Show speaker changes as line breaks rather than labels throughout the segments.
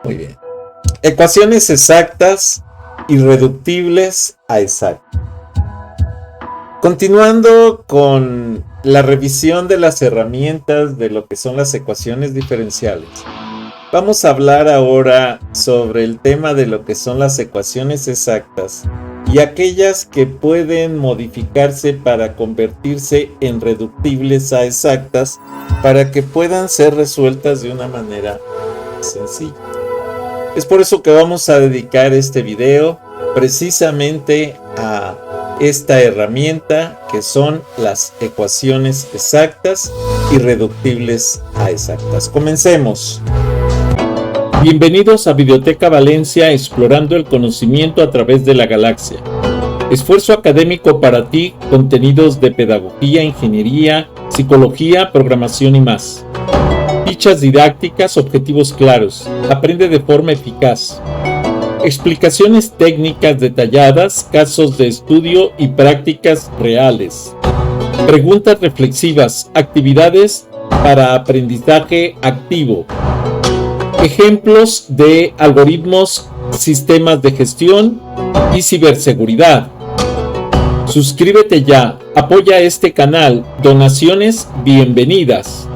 Muy bien. Ecuaciones exactas irreductibles a exactas. Continuando con la revisión de las herramientas de lo que son las ecuaciones diferenciales, vamos a hablar ahora sobre el tema de lo que son las ecuaciones exactas y aquellas que pueden modificarse para convertirse en reductibles a exactas para que puedan ser resueltas de una manera sencilla. Es por eso que vamos a dedicar este video precisamente a esta herramienta que son las ecuaciones exactas y reductibles a exactas. Comencemos.
Bienvenidos a Videoteca Valencia, explorando el conocimiento a través de la galaxia. Esfuerzo académico para ti, contenidos de pedagogía, ingeniería, psicología, programación y más. Fichas didácticas, objetivos claros. Aprende de forma eficaz. Explicaciones técnicas detalladas, casos de estudio y prácticas reales. Preguntas reflexivas, actividades para aprendizaje activo. Ejemplos de algoritmos, sistemas de gestión y ciberseguridad. Suscríbete ya, apoya este canal, donaciones bienvenidas.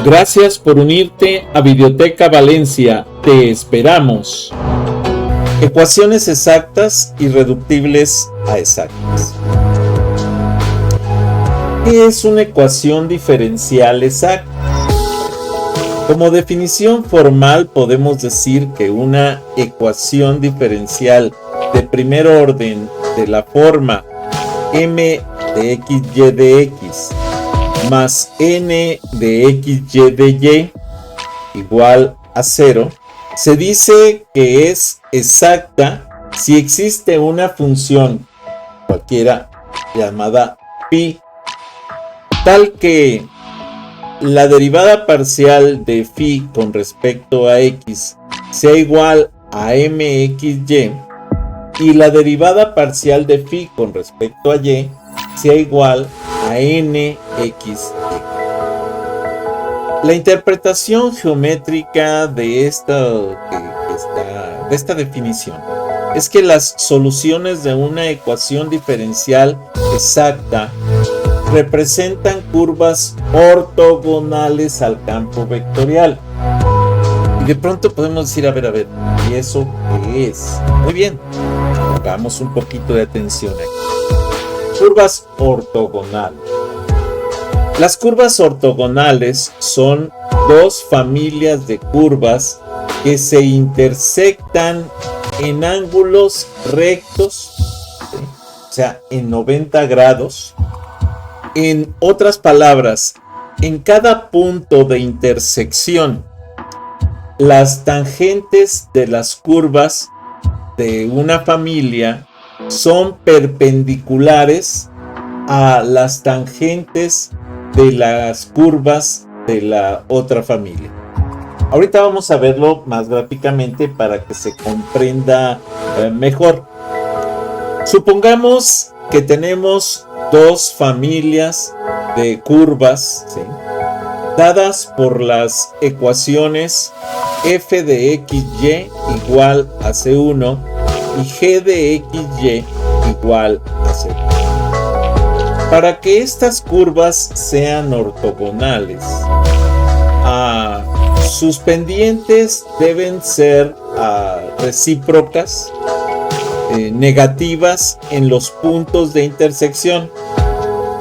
Gracias por unirte a Videoteca Valencia, te esperamos.
Ecuaciones exactas y reductibles a exactas. ¿Qué es una ecuación diferencial exacta? Como definición formal podemos decir que una ecuación diferencial de primer orden de la forma m de x y de x más n de x y de y igual a 0, se dice que es exacta si existe una función cualquiera llamada phi, tal que la derivada parcial de phi con respecto a x sea igual a mxy y la derivada parcial de phi con respecto a y sea igual a nxy. La interpretación geométrica de esta definición es que las soluciones de una ecuación diferencial exacta representan curvas ortogonales al campo vectorial. Y de pronto podemos decir, a ver, ¿y eso qué es? Muy bien, pongamos un poquito de atención aquí. Curvas ortogonales. Las curvas ortogonales son dos familias de curvas que se intersectan en ángulos rectos, ¿sí? O sea, en 90 grados. En otras palabras, en cada punto de intersección, las tangentes de las curvas de una familia son perpendiculares a las tangentes de las curvas de la otra familia. Ahorita vamos a verlo más gráficamente para que se comprenda mejor. Supongamos que tenemos dos familias de curvas, ¿sí?, dadas por las ecuaciones f de xy igual a c1 y g de xy igual a c2. Para que estas curvas sean ortogonales, sus pendientes deben ser recíprocas, negativas en los puntos de intersección.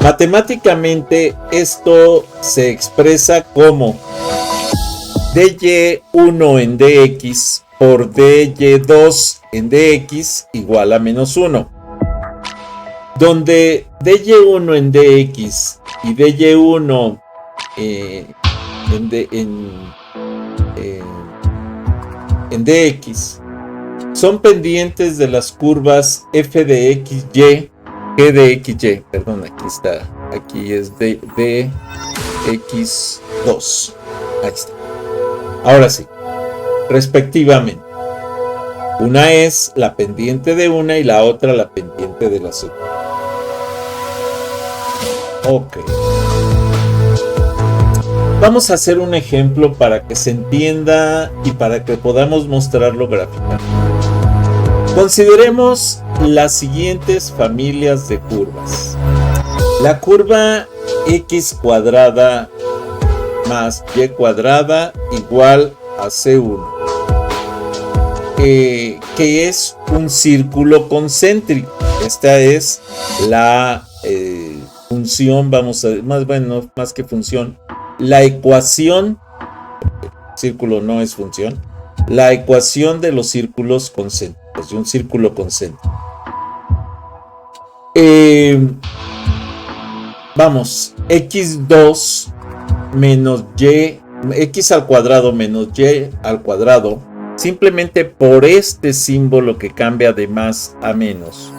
Matemáticamente esto se expresa como dy1 en dx por dy2 en dx igual a menos 1, donde dy1 en dx y dy1 en dx son pendientes de las curvas f de xy, g de xy, perdón, aquí es de dx2, ahí está. Ahora sí, respectivamente, una es la pendiente de una y la otra la pendiente de la segunda. Ok. Vamos a hacer un ejemplo para que se entienda y para que podamos mostrarlo gráficamente. Consideremos las siguientes familias de curvas. La curva x cuadrada más y cuadrada igual a C1, que es un círculo concéntrico. Esta es la función, vamos a más que función, la ecuación, círculo no es función, la ecuación de los círculos concéntricos, de un círculo concéntrico. Vamos, x2 menos y, x al cuadrado menos y al cuadrado, simplemente por este símbolo que cambia de más a menos,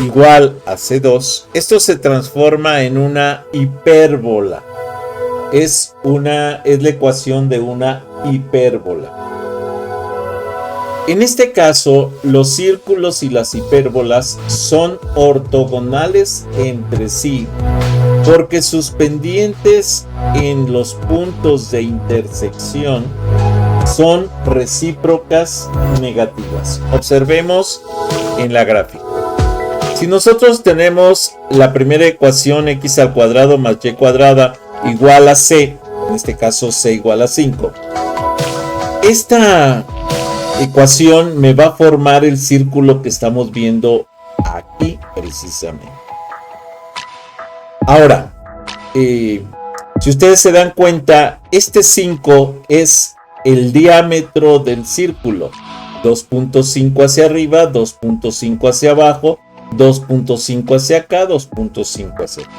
igual a C2. Esto se transforma en una hipérbola. Es la ecuación de una hipérbola. En este caso, los círculos y las hipérbolas son ortogonales entre sí, porque sus pendientes en los puntos de intersección son recíprocas negativas. Observemos en la gráfica. Si nosotros tenemos la primera ecuación, x al cuadrado más y cuadrada igual a c, en este caso c igual a 5, esta ecuación me va a formar el círculo que estamos viendo aquí precisamente. Ahora, si ustedes se dan cuenta, este 5 es el diámetro del círculo, 2.5 hacia arriba, 2.5 hacia abajo, 2.5 hacia acá, 2.5 hacia acá.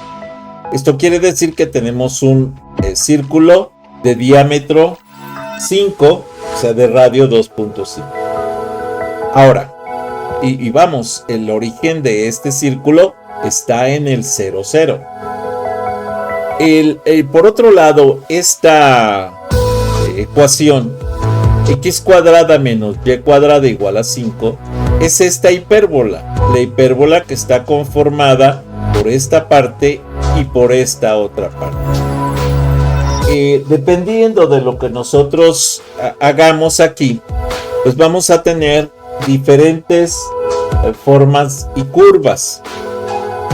Esto quiere decir que tenemos un círculo de diámetro 5, o sea, de radio 2.5. Ahora, y vamos, el origen de este círculo está en el 0, 0. Por otro lado, esta ecuación, x cuadrada menos y cuadrada igual a 5, es esta hipérbola. La hipérbola que está conformada por esta parte y por esta otra parte. Dependiendo de lo que nosotros hagamos aquí, pues vamos a tener diferentes formas y curvas.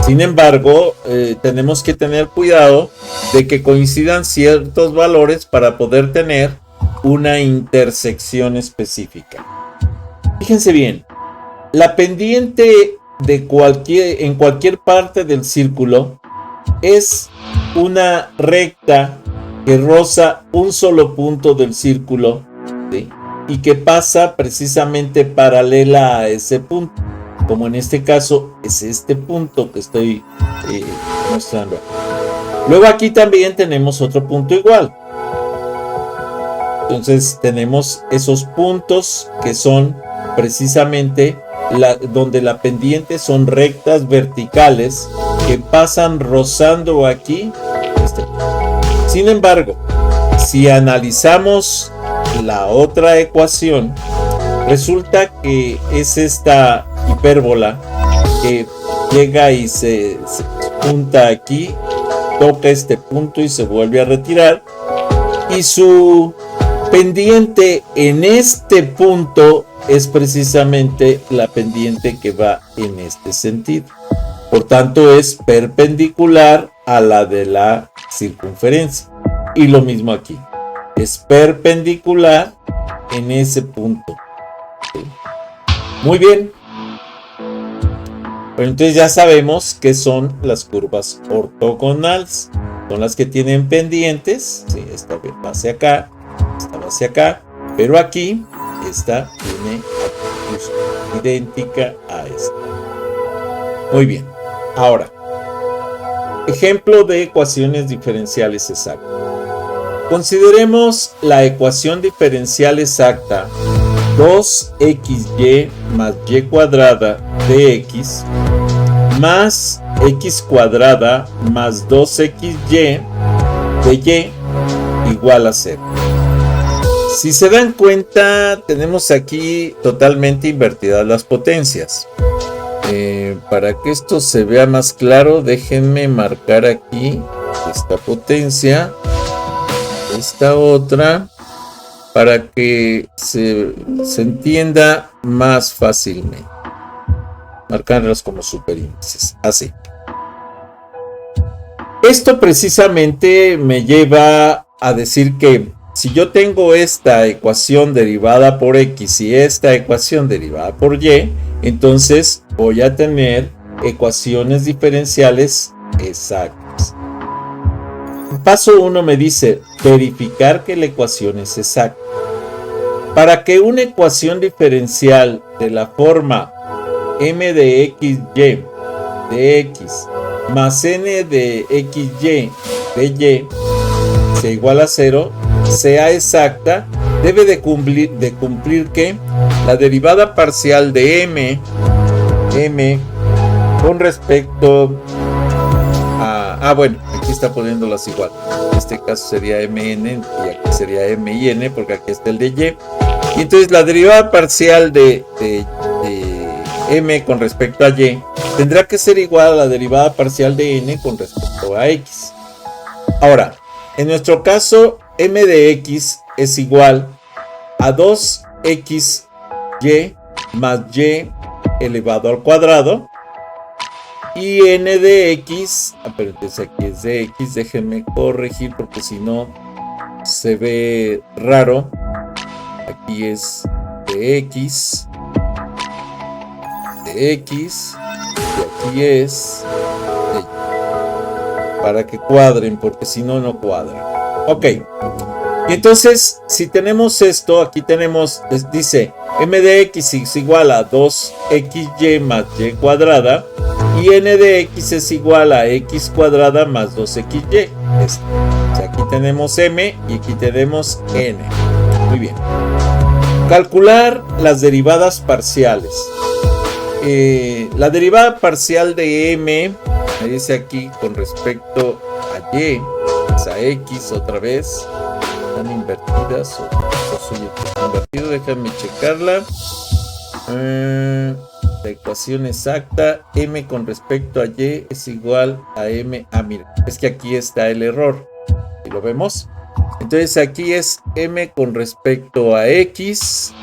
Sin embargo, tenemos que tener cuidado de que coincidan ciertos valores para poder tener una intersección específica. Fíjense bien, la pendiente en cualquier parte del círculo es una recta que roza un solo punto del círculo, ¿sí? Y que pasa precisamente paralela a ese punto, como en este caso es este punto que estoy mostrando. Luego aquí también tenemos otro punto igual. Entonces tenemos esos puntos que son precisamente donde la pendiente son rectas verticales que pasan rozando aquí. Sin embargo, si analizamos la otra ecuación, resulta que es esta hipérbola que llega y se junta aquí, toca este punto y se vuelve a retirar, y su pendiente en este punto es precisamente la pendiente que va en este sentido. Por tanto, es perpendicular a la de la circunferencia. Y lo mismo aquí. Es perpendicular en ese punto. ¿Sí? Muy bien. Pero entonces ya sabemos que son las curvas ortogonales. Son las que tienen pendientes. Sí, esta va hacia acá, esta va hacia acá. Pero aquí, esta tiene idéntica a esta. Muy bien. Ahora, ejemplo de ecuaciones diferenciales exactas. Consideremos la ecuación diferencial exacta 2xy más y cuadrada de x más x cuadrada más 2xy de y igual a 0. Si se dan cuenta, tenemos aquí totalmente invertidas las potencias. Para que esto se vea más claro, déjenme marcar aquí esta potencia esta otra para que se entienda más fácilmente. Marcarlas como superíndices, así. Esto precisamente me lleva a decir que si yo tengo esta ecuación derivada por X y esta ecuación derivada por Y, entonces voy a tener ecuaciones diferenciales exactas. Paso 1 me dice verificar que la ecuación es exacta. Para que una ecuación diferencial de la forma m de xy de x más n de xy de y sea igual a 0, sea exacta, debe de cumplir que la derivada parcial de m con respecto a... bueno, aquí está poniéndolas igual. En este caso sería mn y aquí sería m y n porque aquí está el de y. Y entonces la derivada parcial de m con respecto a y tendrá que ser igual a la derivada parcial de n con respecto a x. Ahora, en nuestro caso, m de x es igual a 2xy más y elevado al cuadrado. Y n de x, pero entonces aquí es de x, déjenme corregir porque si no se ve raro. Aquí es de x, y aquí es de y, para que cuadren, porque si no, no cuadran. Ok, y entonces si tenemos esto, aquí tenemos, dice m de x es igual a 2xy más y cuadrada, y n de x es igual a x cuadrada más 2xy. O sea, aquí tenemos m y aquí tenemos n. Muy bien. Calcular las derivadas parciales. La derivada parcial de m, me dice aquí con respecto a y, es a x otra vez. Están invertidas o soy invertido, déjame checarla. La ecuación exacta, m con respecto a y es igual a m. Mira, es que aquí está el error. ¿Y lo vemos? Entonces aquí es m con respecto a x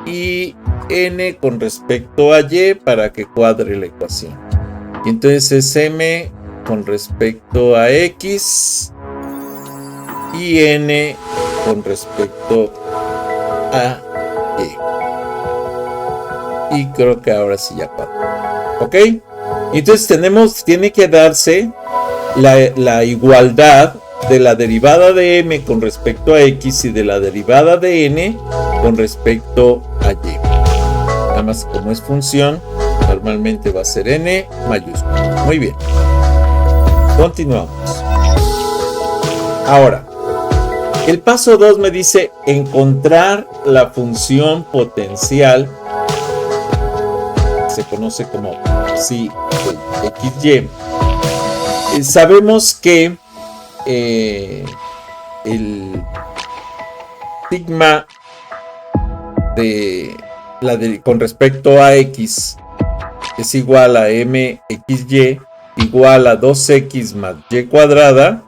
y n con respecto a y para que cuadre la ecuación. Y entonces es m con respecto a x y n con respecto a y. Y creo que ahora sí ya cuadra. ¿Ok? Entonces tiene que darse la igualdad de la derivada de m con respecto a x y de la derivada de n con respecto a y. Nada más como es función, normalmente va a ser n mayúscula. Muy bien. Continuamos. Ahora, el paso 2 me dice encontrar la función potencial, se conoce como psi xy. Sabemos que el sigma con respecto a x es igual a mxy igual a 2x más y cuadrada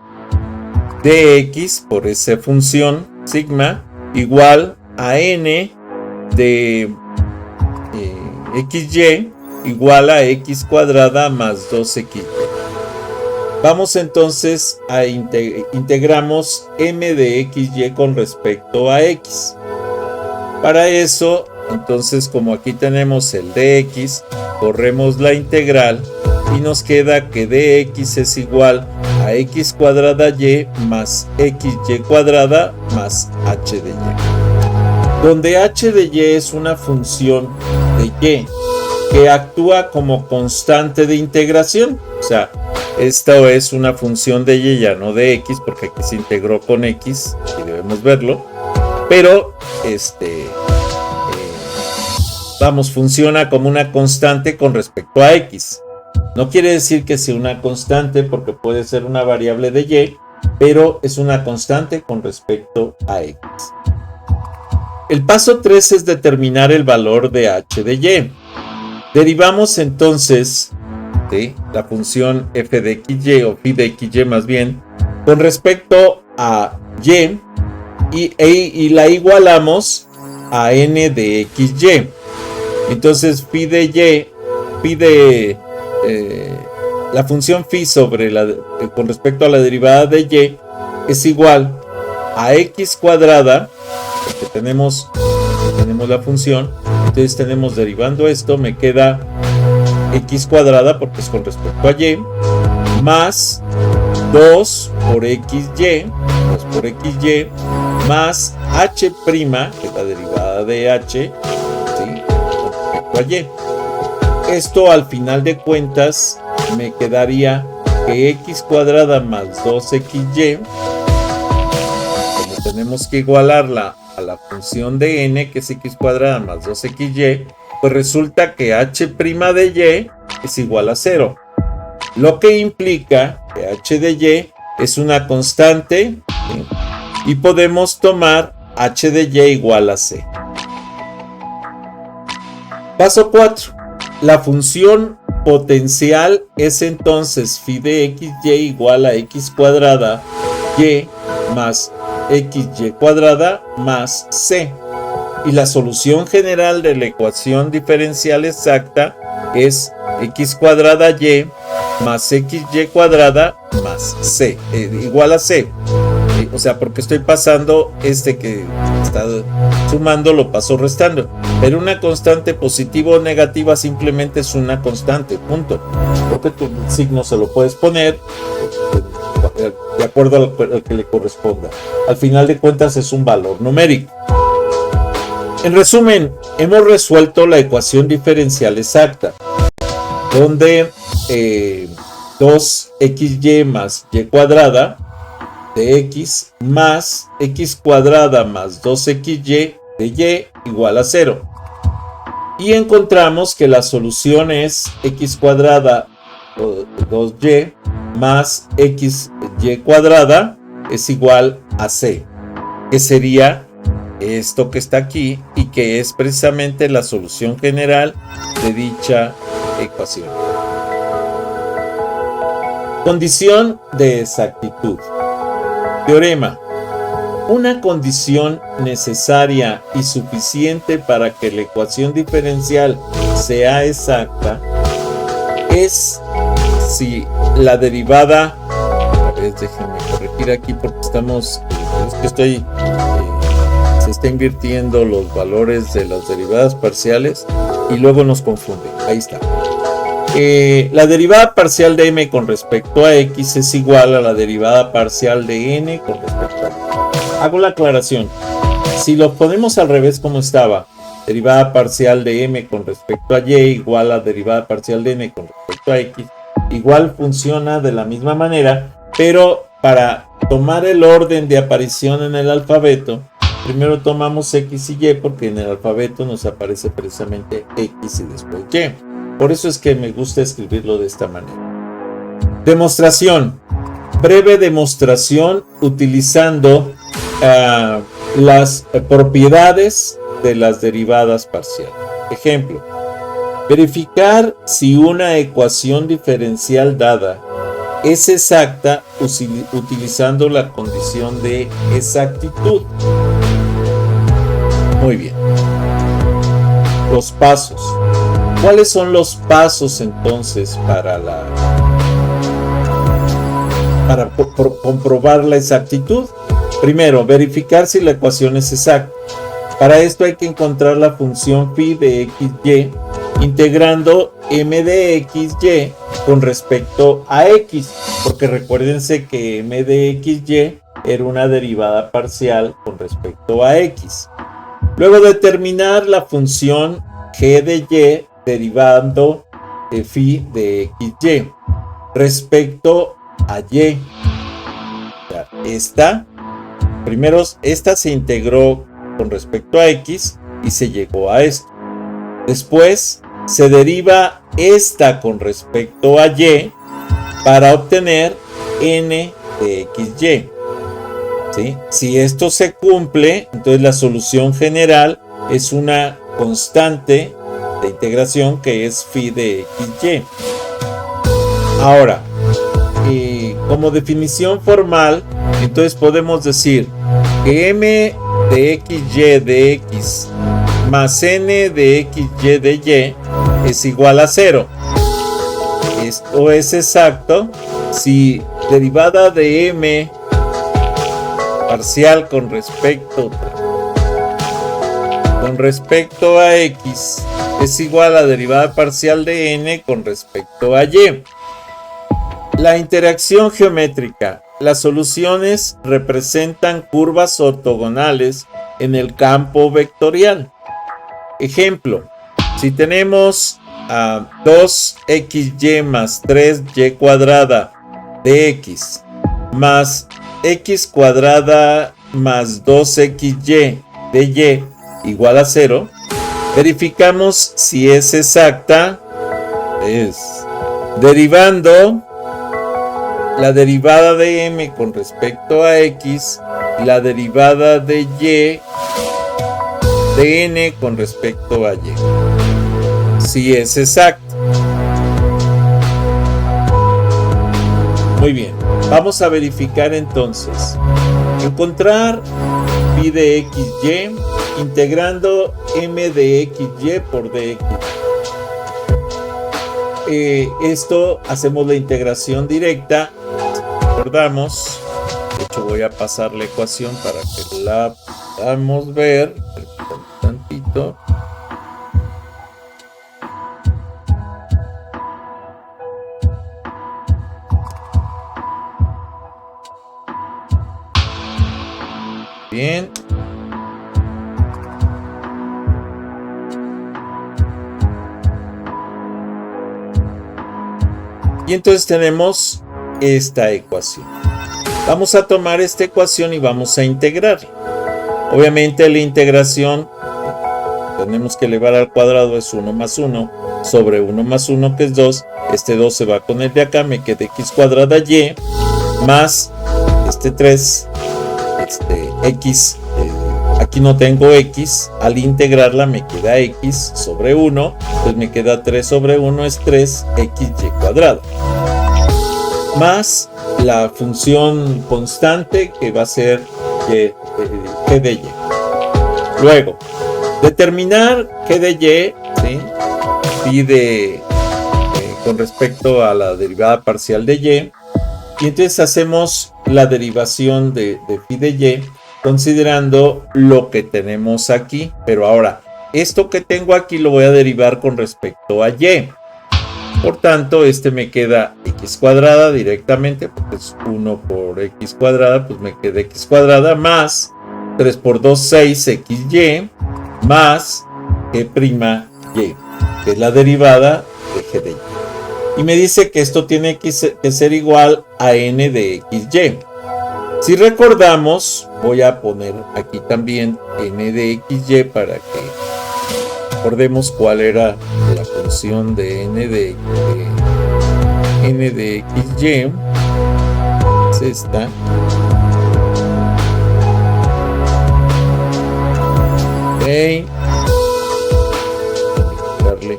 de x por esa función sigma igual a n de xy igual a x cuadrada más 2xy. Vamos entonces a integramos m de xy con respecto a x. Para eso, entonces como aquí tenemos el dx, corremos la integral y nos queda que dx es igual a x cuadrada y más xy cuadrada más h de y. Donde h de y es una función de y que actúa como constante de integración. O sea, esto es una función de y, ya no de x, porque aquí se integró con x y debemos verlo. Pero funciona como una constante con respecto a x. No quiere decir que sea una constante porque puede ser una variable de y, pero es una constante con respecto a x. El paso 3 es determinar el valor de h de y. Derivamos entonces la función f de xy o phi de xy más bien con respecto a y y la igualamos a n de xy. Entonces phi de y, la función phi sobre con respecto a la derivada de y es igual a x cuadrada, porque tenemos la función. Entonces tenemos, derivando esto, me queda x cuadrada, porque es con respecto a y, más 2 por xy, más h', que es la derivada de h, ¿sí?, con respecto a y. Esto, al final de cuentas, me quedaría que x cuadrada más 2xy, como tenemos que igualarla a la función de n, que es x cuadrada más 2xy, pues resulta que h' de y es igual a 0. Lo que implica que h de y es una constante, ¿sí?, y podemos tomar h de y igual a c. Paso 4. La función potencial es entonces phi de xy igual a x cuadrada y más xy cuadrada más c. Y la solución general de la ecuación diferencial exacta es x cuadrada y más xy cuadrada más c, igual a c. O sea, porque estoy pasando que está sumando, lo paso restando. Pero una constante positiva o negativa simplemente es una constante, punto. Porque tu signo se lo puedes poner de acuerdo al que le corresponda. Al final de cuentas es un valor numérico. En resumen, hemos resuelto la ecuación diferencial exacta, donde 2xy más y cuadrada de x más x cuadrada más 2xy de y igual a 0. Y encontramos que la solución es x cuadrada 2y más xy cuadrada es igual a c, que sería esto que está aquí y que es precisamente la solución general de dicha ecuación. Condición de exactitud. Teorema. Una condición necesaria y suficiente para que la ecuación diferencial sea exacta es si la derivada... A ver, déjenme corregir aquí porque se está invirtiendo los valores de las derivadas parciales y luego nos confunde. Ahí está. La derivada parcial de m con respecto a x es igual a la derivada parcial de n con respecto a y. Hago la aclaración. Si lo ponemos al revés como estaba, derivada parcial de m con respecto a y igual a derivada parcial de n con respecto a x, igual funciona de la misma manera, pero para tomar el orden de aparición en el alfabeto, primero tomamos x y y porque en el alfabeto nos aparece precisamente x y después y. Por eso es que me gusta escribirlo de esta manera. Demostración. Breve demostración utilizando las propiedades de las derivadas parciales. Ejemplo. Verificar si una ecuación diferencial dada es exacta utilizando la condición de exactitud. Muy bien. Los pasos. ¿Cuáles son los pasos entonces para comprobar la exactitud? Primero, verificar si la ecuación es exacta. Para esto hay que encontrar la función phi de xy integrando m de xy con respecto a x, porque recuérdense que m de xy era una derivada parcial con respecto a x. Luego determinar la función g de y derivando phi de xy respecto a y. Esta se integró con respecto a x y se llegó a esto. Después se deriva esta con respecto a y para obtener n de xy. ¿Sí? Si esto se cumple, entonces la solución general es una constante de integración que es phi de xy. Ahora, como definición formal, entonces podemos decir que m de xy de x más n de xy de y es igual a 0. Esto es exacto si derivada de m parcial con respecto a x es igual a derivada parcial de n con respecto a y. La interacción geométrica. Las soluciones representan curvas ortogonales en el campo vectorial. Ejemplo, si tenemos 2xy más 3y cuadrada de x más x cuadrada más 2xy de y igual a 0, verificamos si es exacta, derivando la derivada de m con respecto a x y la derivada de y de n con respecto a y. Si es exacto. Muy bien, vamos a verificar entonces. Encontrar phi de xy integrando m de xy por dx. Esto hacemos la integración directa. Recordamos, de hecho voy a pasar la ecuación para que la podamos ver un tantito. Bien. Y entonces tenemos esta ecuación. Vamos a tomar esta ecuación y vamos a integrarla. Obviamente la integración tenemos que elevar al cuadrado, es 1 más 1 sobre 1 más 1 que es 2. Este 2 se va con el de acá, me queda x cuadrada y más este 3, x. Aquí no tengo x, al integrarla me queda x sobre 1, pues me queda 3 sobre 1 es 3xy cuadrado. Más la función constante que va a ser g de y. Luego, determinar g de y, ¿sí? Phi con respecto a la derivada parcial de y. Y entonces hacemos la derivación de phi de y considerando lo que tenemos aquí. Pero ahora, esto que tengo aquí lo voy a derivar con respecto a y. Por tanto, me queda x cuadrada directamente, porque es 1 por x cuadrada, pues me queda x cuadrada más 3 por 2, 6xy más g', que es la derivada de g de y. Y me dice que esto tiene que ser igual a n de xy. Si recordamos, voy a poner aquí también n de xy para que recordemos cuál era la función de n de xy. Es esta. Ok. Darle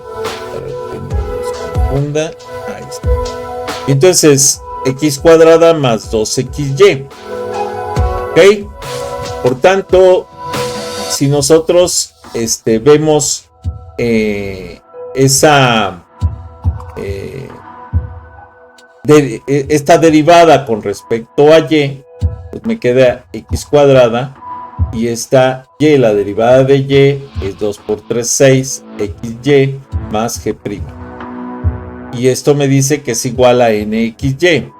para que no nos confunda. Ahí está. Entonces, x cuadrada más 2xy. Ok. Por tanto, si nosotros vemos esta derivada con respecto a y, pues me queda x cuadrada y esta y, la derivada de y es 2 por 3, 6 xy más g'. Y esto me dice que es igual a nxy.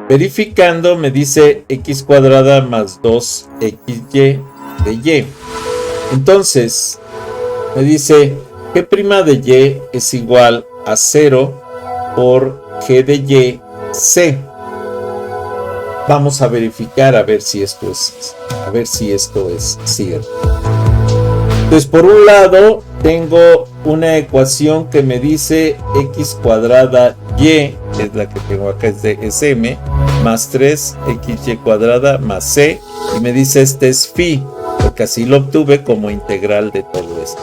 Verificando me dice x cuadrada más 2xy de y. Entonces me dice g' de y es igual a 0 por g de y c. Vamos a verificar a ver si esto es cierto. Entonces, por un lado tengo una ecuación que me dice x cuadrada y, que es la que tengo acá, es m, más 3xy cuadrada más c, y me dice este es phi, porque así lo obtuve como integral de todo esto.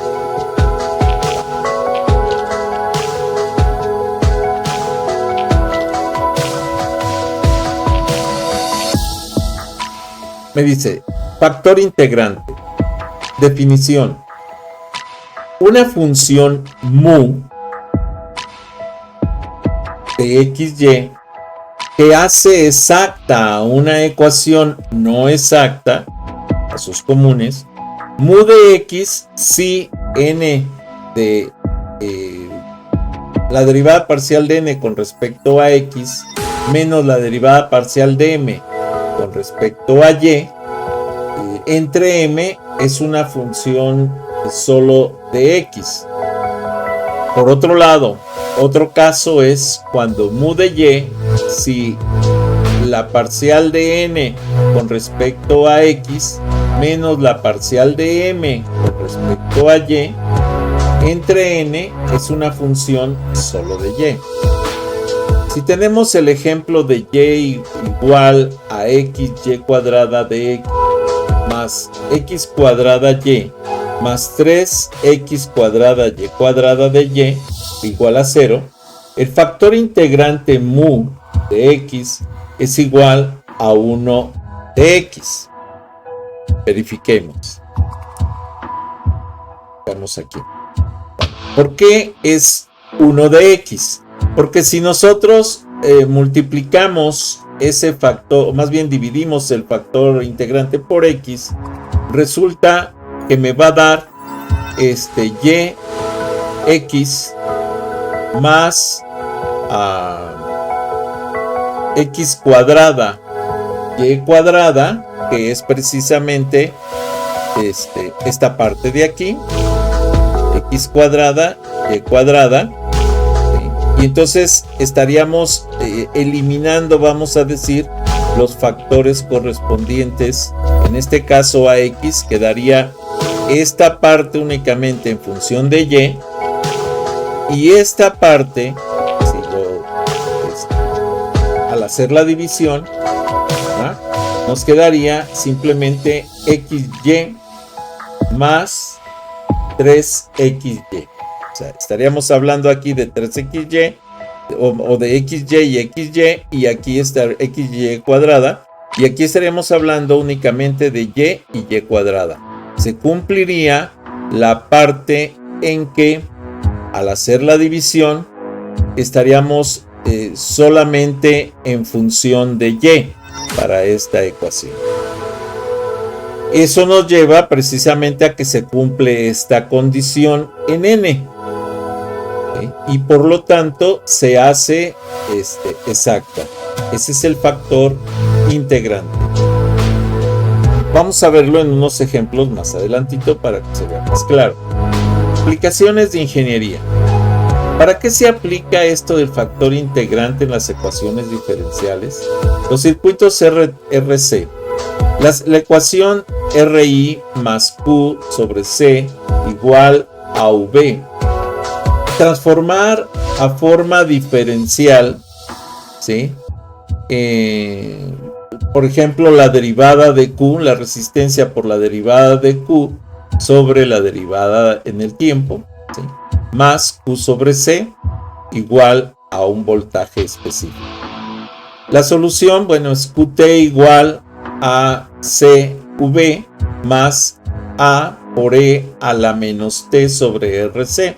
Me dice, factor integrante. Definición. Una función mu de XY que hace exacta a una ecuación no exacta, casos comunes, mu de X si n de la derivada parcial de n con respecto a X menos la derivada parcial de m con respecto a Y, entre m es una función solo de X. Por otro lado, otro caso es cuando mu de Y, si la parcial de n con respecto a X menos la parcial de m con respecto a Y, entre n es una función solo de Y. Si tenemos el ejemplo de Y igual a XY cuadrada de X más X cuadrada Y más 3X cuadrada Y cuadrada de Y igual a 0, el factor integrante mu de X es igual a 1 de X. Verifiquemos. Vamos aquí. ¿Por qué es 1 de X? Porque si nosotros multiplicamos ese factor, o más bien dividimos el factor integrante por X, resulta que me va a dar Y X más X cuadrada Y cuadrada, que es precisamente esta parte de aquí, X cuadrada Y cuadrada, ¿sí? Y entonces estaríamos eliminando, vamos a decir, los factores correspondientes. En este caso a X quedaría esta parte únicamente en función de Y, y esta parte, al hacer la división, ¿verdad?, nos quedaría simplemente XY más 3XY. O sea, estaríamos hablando aquí de 3XY o de XY y XY, y aquí está XY cuadrada, y aquí estaríamos hablando únicamente de Y y Y cuadrada. Se cumpliría la parte en que al hacer la división estaríamos solamente en función de Y para esta ecuación. Eso nos lleva precisamente a que se cumple esta condición en n, ¿sí? Y por lo tanto se hace exacta. Ese es el factor integrante. Vamos a verlo en unos ejemplos más adelantito para que se vea más claro. Aplicaciones de ingeniería. ¿Para qué se aplica esto del factor integrante en las ecuaciones diferenciales? Los circuitos RC. La ecuación RI más Q sobre C igual a V. Transformar a forma diferencial, ¿sí? Por ejemplo, la derivada de Q, la resistencia por la derivada de Q sobre la derivada en el tiempo, ¿sí?, más Q sobre C igual a un voltaje específico. La solución, bueno, es QT igual a CV más A por E a la menos T sobre RC.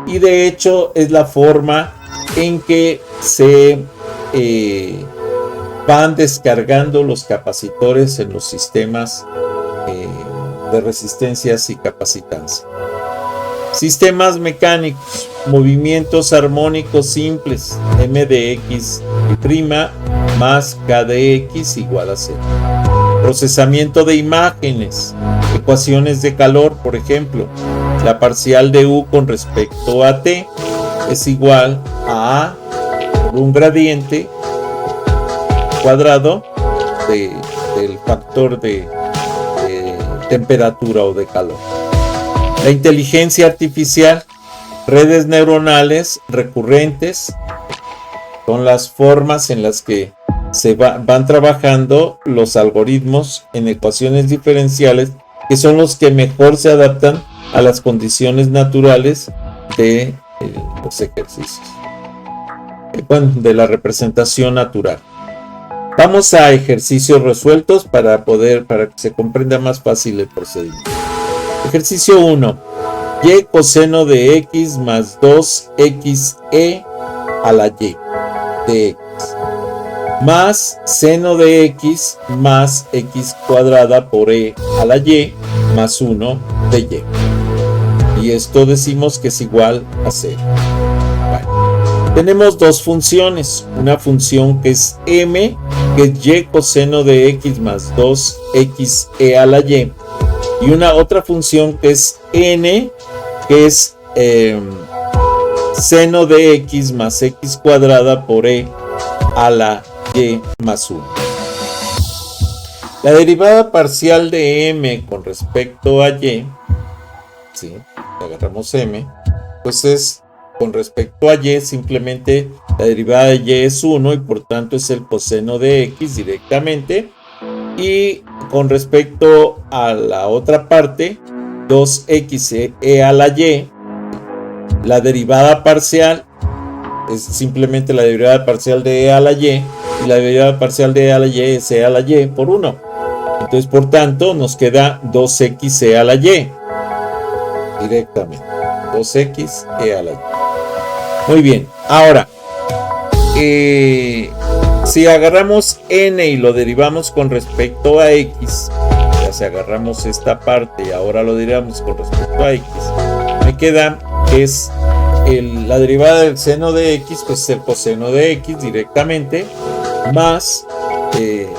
Y de hecho es la forma en que se van descargando los capacitores en los sistemas de resistencias y capacitancia. Sistemas mecánicos, movimientos armónicos simples, M de X y' más K de X igual a 0. Procesamiento de imágenes, ecuaciones de calor, por ejemplo, la parcial de U con respecto a T es igual a A por un gradiente cuadrado del factor de temperatura o de calor. La inteligencia artificial, redes neuronales recurrentes, son las formas en las que se van trabajando los algoritmos en ecuaciones diferenciales, que son los que mejor se adaptan a las condiciones naturales de los ejercicios, bueno, de la representación natural. Vamos a ejercicios resueltos para que se comprenda más fácil el procedimiento. Ejercicio 1. Y coseno de x más 2xe a la y de x más seno de x más x cuadrada por e a la y más 1 de y. Y esto decimos que es igual a 0. Bueno, tenemos dos funciones. Una función que es m, que es y coseno de x más 2xe a la y. Y una otra función que es n, que es seno de x más x cuadrada por e a la y más 1. La derivada parcial de m con respecto a y, ¿sí? Agarramos m, pues es con respecto a y, simplemente la derivada de y es 1 y por tanto es el coseno de x directamente. Y con respecto a la otra parte, 2xe a la y, la derivada parcial es simplemente la derivada parcial de e a la y, y la derivada parcial de e a la y es e a la y por 1. Entonces, por tanto, nos queda 2xe a la y. Directamente. 2xe a la y. Muy bien. Ahora, si agarramos n y lo derivamos con respecto a x, ya si agarramos esta parte y ahora lo derivamos con respecto a x, me queda que es la derivada del seno de x, pues es el coseno de x directamente, más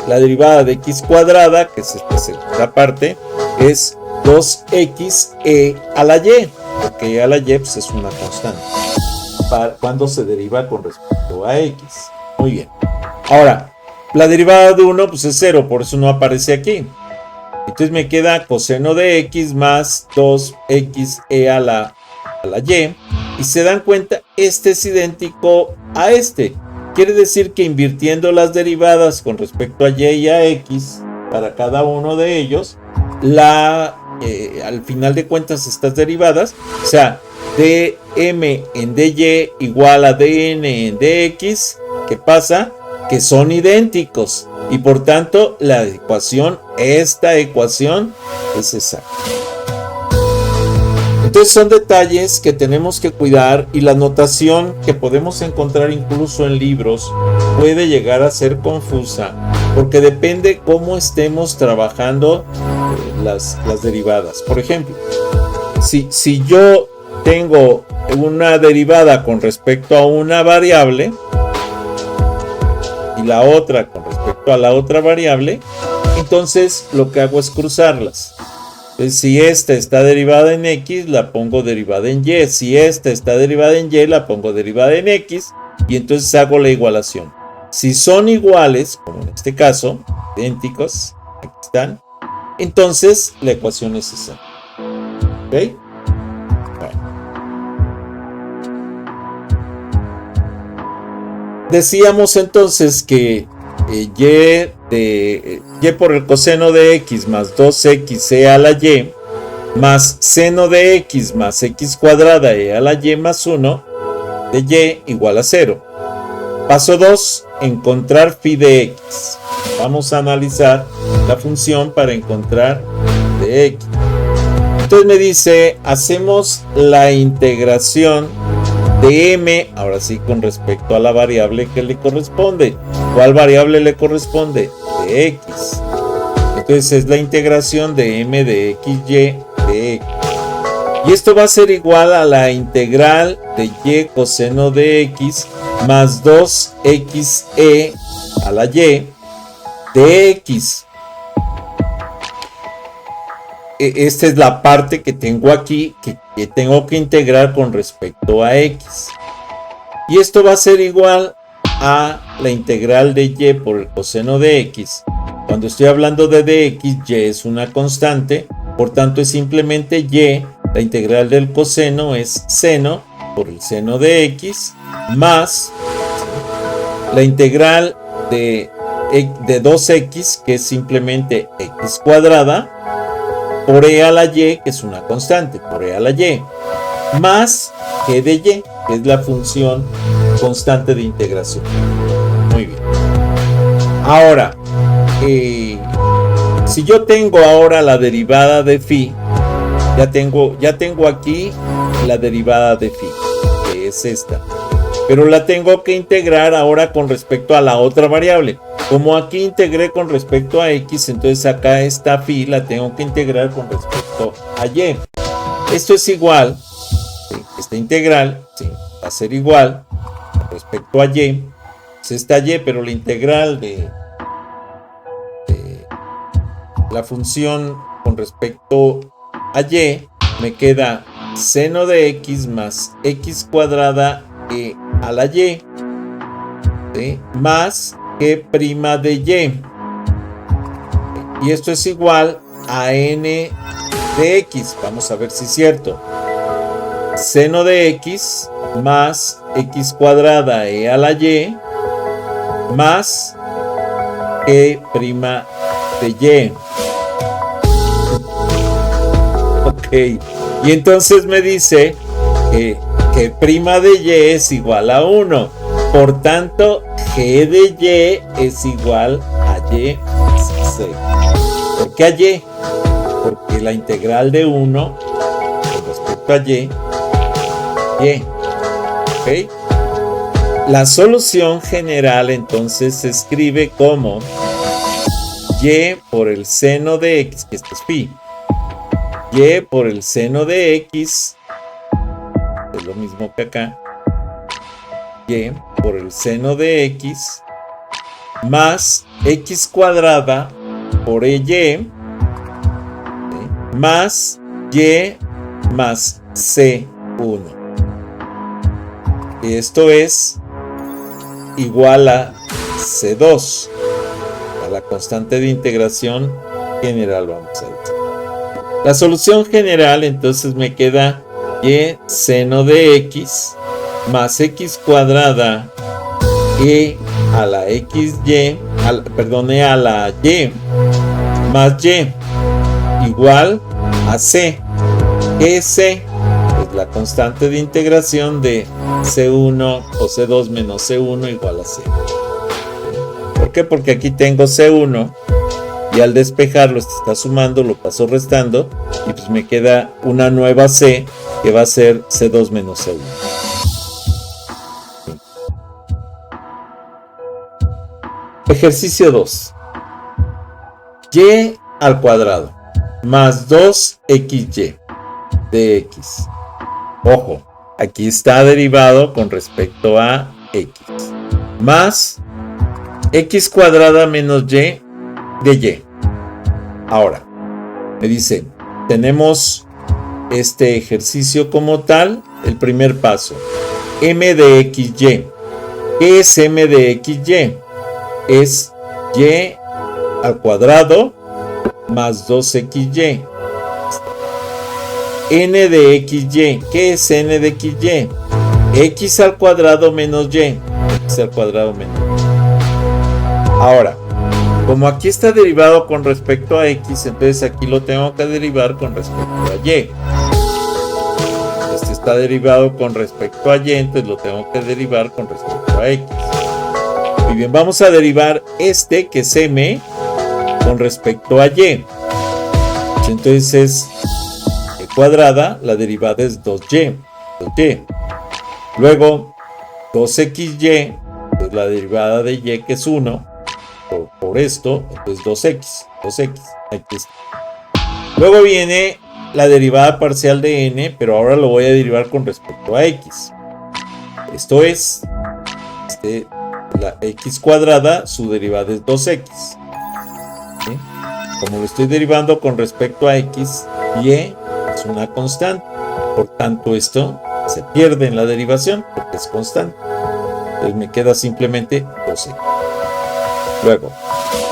la derivada de x cuadrada, que es esta segunda parte, es 2xe a la y, porque e a la y pues es una constante cuando se deriva con respecto a x. Muy bien. Ahora, la derivada de 1 pues es 0, por eso no aparece aquí. Entonces me queda coseno de x más 2xe a la y. Y se dan cuenta, este es idéntico a este. Quiere decir que invirtiendo las derivadas con respecto a y y a x para cada uno de ellos, al final de cuentas estas derivadas, o sea, dm en dy igual a dn en dx, ¿qué pasa? Que son idénticos y por tanto esta ecuación es exacta. Entonces son detalles que tenemos que cuidar y la notación que podemos encontrar incluso en libros puede llegar a ser confusa porque depende cómo estemos trabajando las derivadas. Por ejemplo, si yo tengo una derivada con respecto a una variable y la otra con respecto a la otra variable, entonces lo que hago es cruzarlas. Si esta está derivada en x, la pongo derivada en y. Si esta está derivada en y, la pongo derivada en x. Y entonces hago la igualación. Si son iguales, como en este caso, idénticos, aquí están, entonces la ecuación es esa. ¿Ok? Bueno. Decíamos entonces que y por el coseno de x más 2xe a la y más seno de x más x cuadrada e a la y más 1 de y igual a 0. Paso 2, encontrar phi de x. Vamos a analizar la función para encontrar de x. Entonces me dice, hacemos la integración de m, ahora sí con respecto a la variable que le corresponde. ¿Cuál variable le corresponde? De x. Entonces es la integración de m de xy de x. Y esto va a ser igual a la integral de y coseno de x más 2xe a la y de x. Esta es la parte que tengo aquí que tengo que integrar con respecto a x. Y esto va a ser igual a la integral de y por el coseno de x. Cuando estoy hablando de dx, y es una constante, por tanto es simplemente y. La integral del coseno es seno por el seno de x más la integral de 2x, que es simplemente x cuadrada, por e a la y, que es una constante, por e a la y, más g de y, que es la función constante de integración. Muy bien. Ahora, si yo tengo ahora la derivada de phi, ya tengo aquí la derivada de phi, que es esta. Pero la tengo que integrar ahora con respecto a la otra variable. Como aquí integré con respecto a x, entonces acá esta phi la tengo que integrar con respecto a y. Esto es igual, ¿sí? Esta integral, ¿sí?, va a ser igual con respecto a y. Es esta y, pero la integral de la función con respecto a y me queda seno de x más x cuadrada e a la y, ¿sí?, más g' de y. Y esto es igual a n de x. Vamos a ver si es cierto. Seno de x más x cuadrada e a la y más g' de y. Ok. Y entonces me dice que prima de y es igual a 1. Por tanto, g de y es igual a y más c. ¿Por qué a y? Porque la integral de 1 con respecto a y. ¿Ok? La solución general entonces se escribe como y por el seno de x, que esto es phi. Y por el seno de x, es lo mismo que acá. Y por el seno de x más x cuadrada por y, ¿sí?, más y más c1. Y esto es igual a c2, a la constante de integración general, vamos a decir. La solución general entonces me queda y seno de x más x cuadrada e a la xy, a la y más y igual a c. ¿Qué es c? Pues la constante de integración de c1 o c2 menos c1 igual a c. ¿Por qué? Porque aquí tengo c1 y al despejarlo está sumando, lo paso restando y pues me queda una nueva c que va a ser c2 menos c1. Ejercicio 2. Y al cuadrado más 2xy de x. Ojo, aquí está derivado con respecto a x. Más x cuadrada menos y de y. Ahora, me dice, tenemos este ejercicio como tal, el primer paso. M de xy. ¿Qué es m de xy? Es y al cuadrado más 2xy. N de xy. ¿Qué es n de xy? X al cuadrado menos y. X al cuadrado menos y. Ahora, como aquí está derivado con respecto a x, entonces aquí lo tengo que derivar con respecto a y. Este está derivado con respecto a y, entonces lo tengo que derivar con respecto a x. Muy bien, vamos a derivar este, que es m, con respecto a y. Entonces es y cuadrada, la derivada es 2y. Luego 2xy, pues la derivada de y, que es 1. Por esto, entonces 2x. Aquí está. Luego viene la derivada parcial de n, pero ahora lo voy a derivar con respecto a x. Esto es la x cuadrada, su derivada es 2x. ¿Sí? Como lo estoy derivando con respecto a x, y es una constante. Por tanto, esto se pierde en la derivación porque es constante. Entonces me queda simplemente 2x. Luego,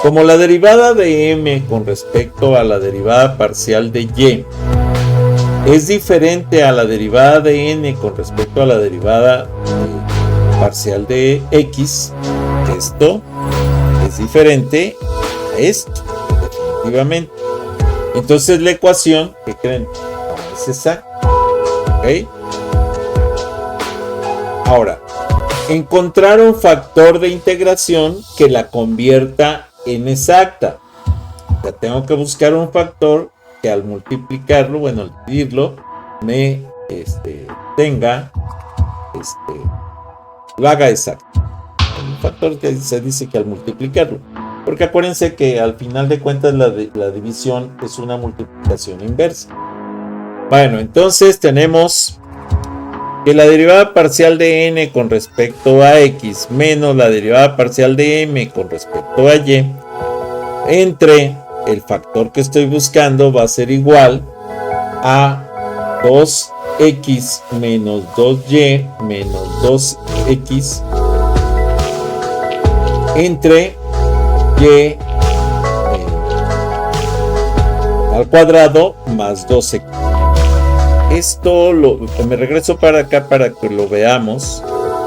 como la derivada de m con respecto a la derivada parcial de y es diferente a la derivada de n con respecto a la derivada parcial de x, esto es diferente a esto, definitivamente. Entonces la ecuación, ¿qué creen? Es exacta. ¿Ok? Ahora, encontrar un factor de integración que la convierta en exacta. Ya tengo que buscar un factor que al multiplicarlo, bueno, al dividirlo, me tenga, lo haga exacto. Un factor que se dice que al multiplicarlo. Porque acuérdense que al final de cuentas la división es una multiplicación inversa. Bueno, entonces tenemos que la derivada parcial de n con respecto a x menos la derivada parcial de m con respecto a y entre el factor que estoy buscando va a ser igual a 2x menos 2y menos 2x entre y al cuadrado más 2x. Esto me regreso para acá para que lo veamos.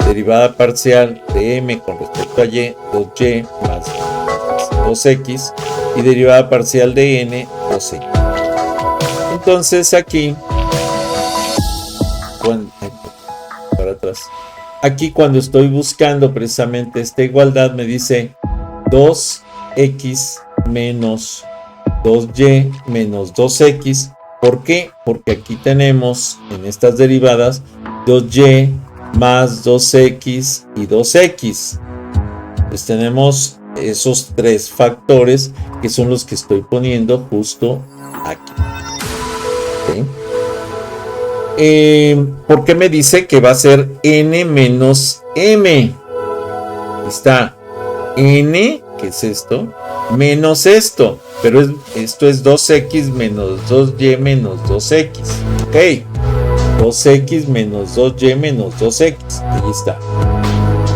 Derivada parcial de m con respecto a y, 2y más 2x, y derivada parcial de n, 2x. Entonces aquí, para atrás, aquí cuando estoy buscando precisamente esta igualdad me dice 2x menos 2y menos 2x. ¿Por qué? Porque aquí tenemos en estas derivadas 2y más 2x y 2x. Pues tenemos esos tres factores que son los que estoy poniendo justo aquí. ¿Okay? ¿Por qué me dice que va a ser n menos m? Está n, ¿qué es esto? Menos esto. Pero esto es 2x menos 2y menos 2x. Ok. 2x menos 2y menos 2x. Ahí está.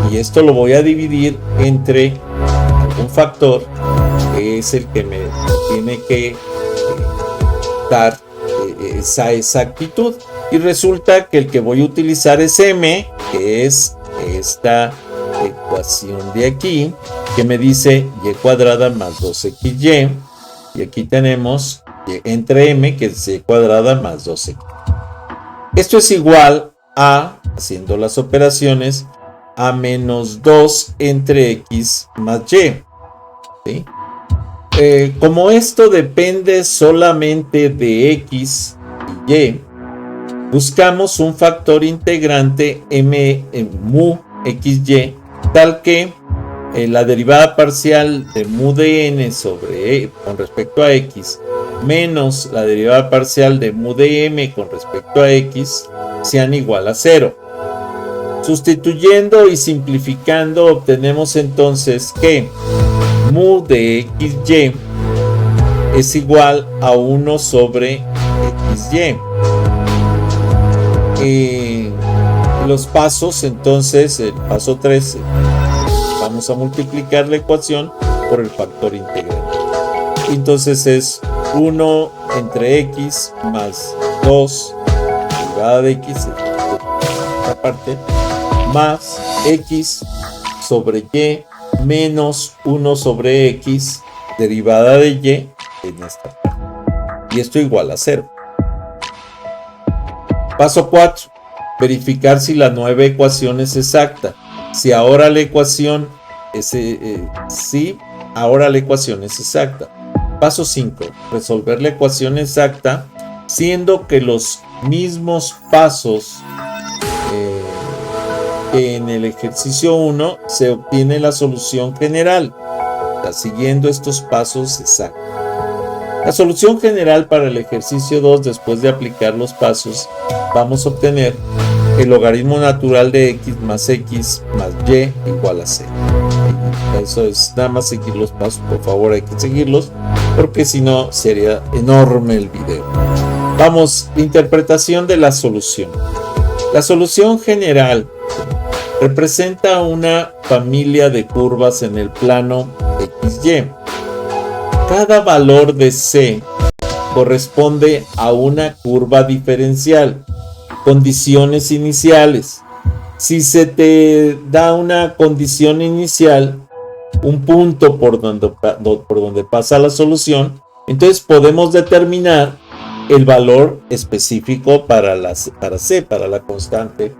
Y esto lo voy a dividir entre algún factor que es el que me tiene que dar esa exactitud. Y resulta que el que voy a utilizar es m, que es esta ecuación de aquí, que me dice y cuadrada más 2xy. Y aquí tenemos entre m, que es y cuadrada más 2x. Esto es igual a, haciendo las operaciones, a menos 2 entre x más y. ¿Sí? Como esto depende solamente de x y y, buscamos un factor integrante mu xy, tal que la derivada parcial de mu de n sobre e con respecto a x menos la derivada parcial de mu de m con respecto a x sean igual a 0. Sustituyendo y simplificando obtenemos entonces que mu de xy es igual a 1 sobre xy. Los pasos, entonces, el paso 3, vamos a multiplicar la ecuación por el factor integrante. Entonces es 1 entre x más 2 derivada de x, esta parte, más x sobre y menos 1 sobre x derivada de y en esta parte. Y esto igual a 0. Paso 4. Verificar si la nueva ecuación es exacta. Si ahora la ecuación es ahora la ecuación es exacta. Paso 5. Resolver la ecuación exacta, siendo que los mismos pasos que en el ejercicio 1 se obtiene la solución general, siguiendo estos pasos exactos. La solución general para el ejercicio 2, después de aplicar los pasos, vamos a obtener el logaritmo natural de x más y igual a 0. Eso es nada más seguir los pasos, por favor hay que seguirlos, porque si no sería enorme el video. Vamos, interpretación de la solución. La solución general representa una familia de curvas en el plano XY. Cada valor de C corresponde a una curva diferencial. Condiciones iniciales. Si se te da una condición inicial, un punto por donde pasa la solución, entonces podemos determinar el valor específico para C, para la constante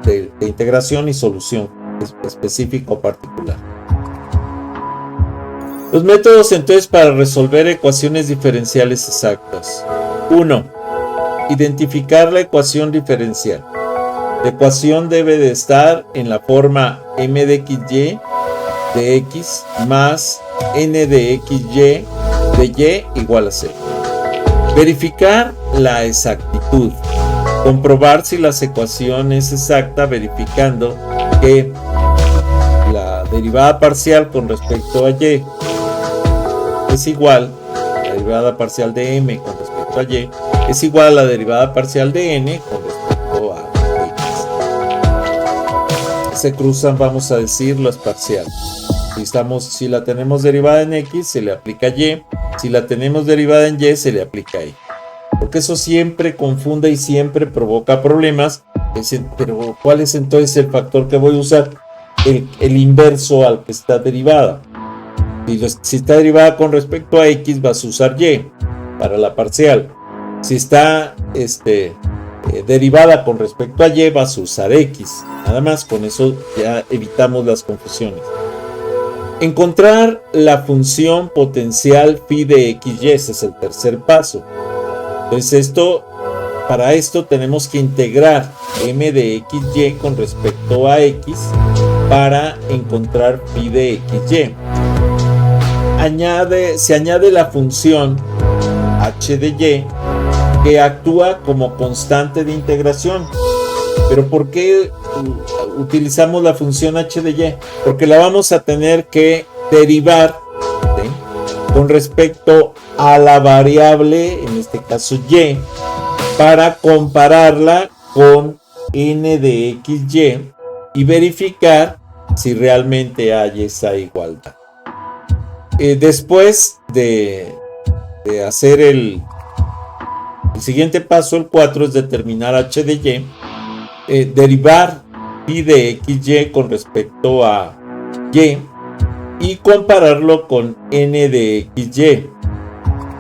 de integración y solución específica o particular. Los métodos entonces para resolver ecuaciones diferenciales exactas. 1. Identificar la ecuación diferencial. La ecuación debe de estar en la forma m de xy de x más n de xy de y igual a 0. Verificar la exactitud. Comprobar si la ecuación es exacta verificando que la derivada parcial con respecto a y es igual, la derivada parcial de m con respecto a y es igual a la derivada parcial de n con respecto a x. Se cruzan, vamos a decir, las parciales. Si la tenemos derivada en x, se le aplica y. Si la tenemos derivada en y, se le aplica y. Porque eso siempre confunde y siempre provoca problemas. Pero ¿cuál es entonces el factor que voy a usar? El inverso al que está derivada. Si está derivada con respecto a x, vas a usar y para la parcial. Si está derivada con respecto a y, vas a usar x. Nada más, con eso ya evitamos las confusiones. Encontrar la función potencial phi de xy, ese es el tercer paso. Entonces para esto tenemos que integrar m de xy con respecto a x para encontrar phi de xy. Se añade la función h de y que actúa como constante de integración. ¿Pero por qué utilizamos la función h de y? Porque la vamos a tener que derivar, ¿sí?, con respecto a la variable, en este caso y, para compararla con n de xy y verificar si realmente hay esa igualdad. Después de hacer el siguiente paso, el 4, es determinar h de y, derivar phi de xy con respecto a y compararlo con n de xy.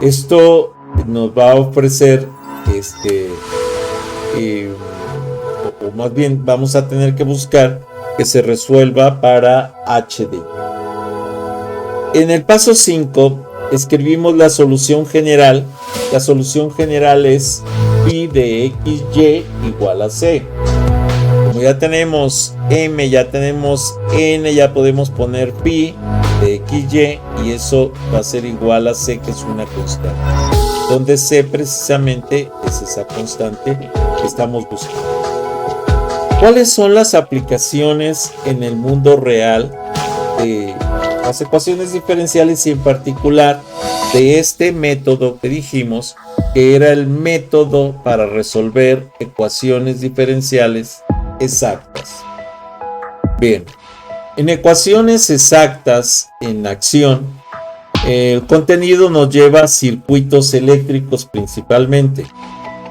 Esto nos va a ofrecer o más bien vamos a tener que buscar que se resuelva para h de y. En el paso 5 escribimos la solución general. La solución general es phi de xy igual a c. Como ya tenemos m, ya tenemos n, ya podemos poner phi de xy y eso va a ser igual a c, que es una constante. Donde c precisamente es esa constante que estamos buscando. ¿Cuáles son las aplicaciones en el mundo real de las ecuaciones diferenciales y en particular de este método que dijimos que era el método para resolver ecuaciones diferenciales exactas? Bien, en ecuaciones exactas en acción, el contenido nos lleva a circuitos eléctricos principalmente,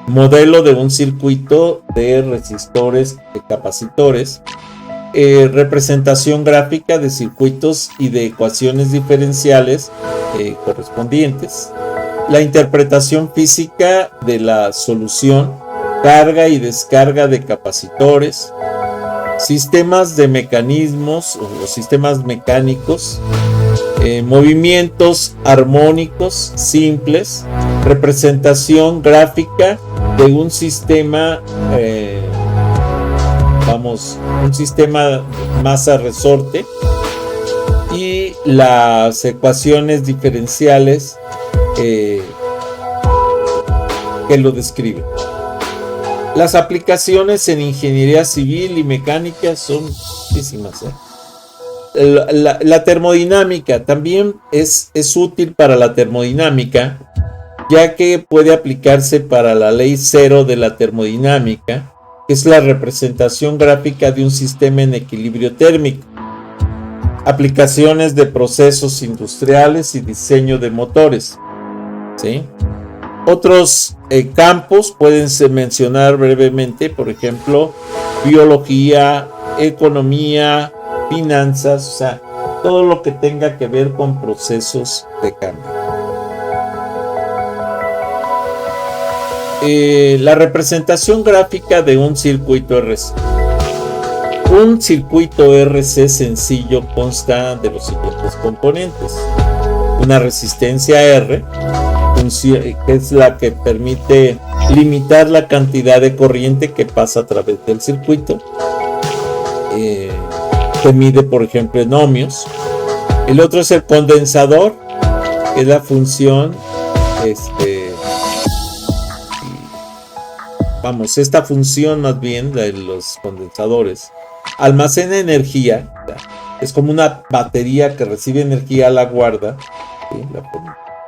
modelo de un circuito de resistores, de capacitores, representación gráfica de circuitos y de ecuaciones diferenciales correspondientes, la interpretación física de la solución, carga y descarga de capacitores, sistemas de mecanismos o sistemas mecánicos, movimientos armónicos simples, representación gráfica de un sistema un sistema masa-resorte y las ecuaciones diferenciales que lo describen. Las aplicaciones en ingeniería civil y mecánica son muchísimas. La termodinámica también es útil para la termodinámica, ya que puede aplicarse para la ley cero de la termodinámica, que es la representación gráfica de un sistema en equilibrio térmico. Aplicaciones de procesos industriales y diseño de motores, ¿sí? Otros campos pueden mencionar brevemente, por ejemplo, biología, economía, finanzas, o sea, todo lo que tenga que ver con procesos de cambio. La representación gráfica de un circuito RC. Un circuito RC sencillo consta de los siguientes componentes: una resistencia R, que es la que permite limitar la cantidad de corriente que pasa a través del circuito, que mide por ejemplo en ohmios. El otro es el condensador, que es la función, esta función más bien de los condensadores almacena energía, es como una batería que recibe energía, la guarda, ¿sí?,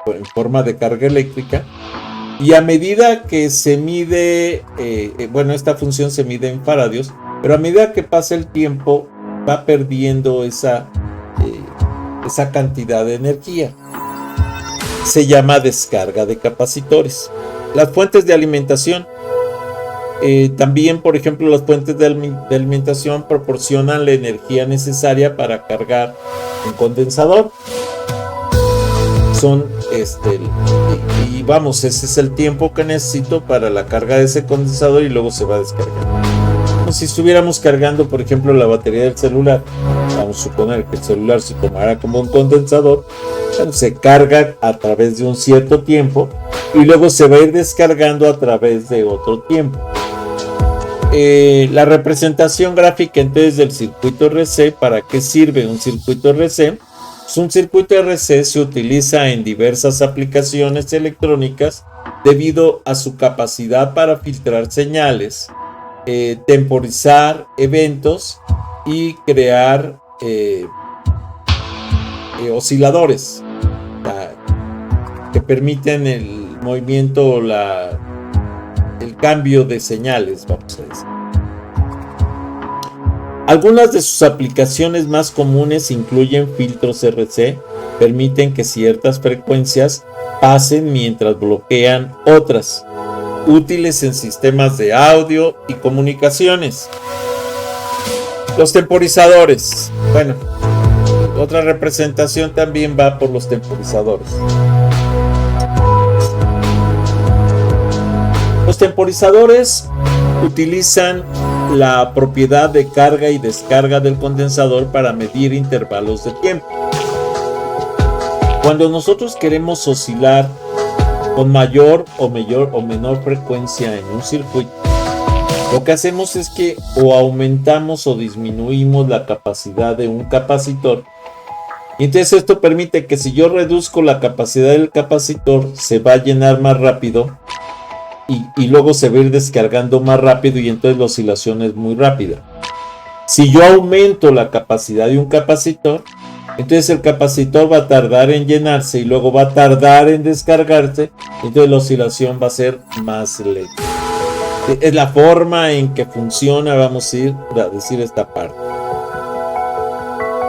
en forma de carga eléctrica, y a medida que se mide, esta función se mide en faradios, pero a medida que pasa el tiempo va perdiendo esa cantidad de energía. Se llama descarga de capacitores. Las fuentes de alimentación. También, por ejemplo, las fuentes de alimentación proporcionan la energía necesaria para cargar un condensador. Son ese es el tiempo que necesito para la carga de ese condensador y luego se va a descargar. Como si estuviéramos cargando, por ejemplo, la batería del celular. Vamos a suponer que el celular se tomara como un condensador. Se carga a través de un cierto tiempo y luego se va a ir descargando a través de otro tiempo. La representación gráfica entonces del circuito RC. ¿Para qué sirve un circuito RC? Pues un circuito RC se utiliza en diversas aplicaciones electrónicas debido a su capacidad para filtrar señales, temporizar eventos y crear osciladores que permiten el movimiento, el cambio de señales, vamos a decir. Algunas de sus aplicaciones más comunes incluyen filtros RC, permiten que ciertas frecuencias pasen mientras bloquean otras, útiles en sistemas de audio y comunicaciones. Los temporizadores. Bueno, otra representación también va por los temporizadores. Los temporizadores utilizan la propiedad de carga y descarga del condensador para medir intervalos de tiempo. Cuando nosotros queremos oscilar con mayor o menor frecuencia en un circuito, lo que hacemos es que o aumentamos o disminuimos la capacidad de un capacitor. Y entonces esto permite que si yo reduzco la capacidad del capacitor, se va a llenar más rápido y luego se va a ir descargando más rápido y entonces la oscilación es muy rápida. Si yo aumento la capacidad de un capacitor, entonces el capacitor va a tardar en llenarse y luego va a tardar en descargarse, entonces la oscilación va a ser más lenta. Es la forma en que funciona, vamos a ir a decir esta parte.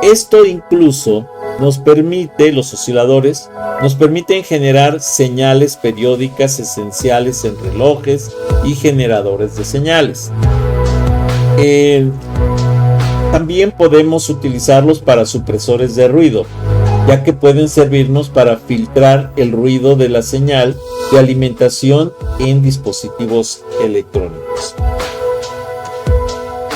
Esto incluso nos permite, los osciladores, nos permiten generar señales periódicas esenciales en relojes y generadores de señales. También podemos utilizarlos para supresores de ruido, ya que pueden servirnos para filtrar el ruido de la señal de alimentación en dispositivos electrónicos.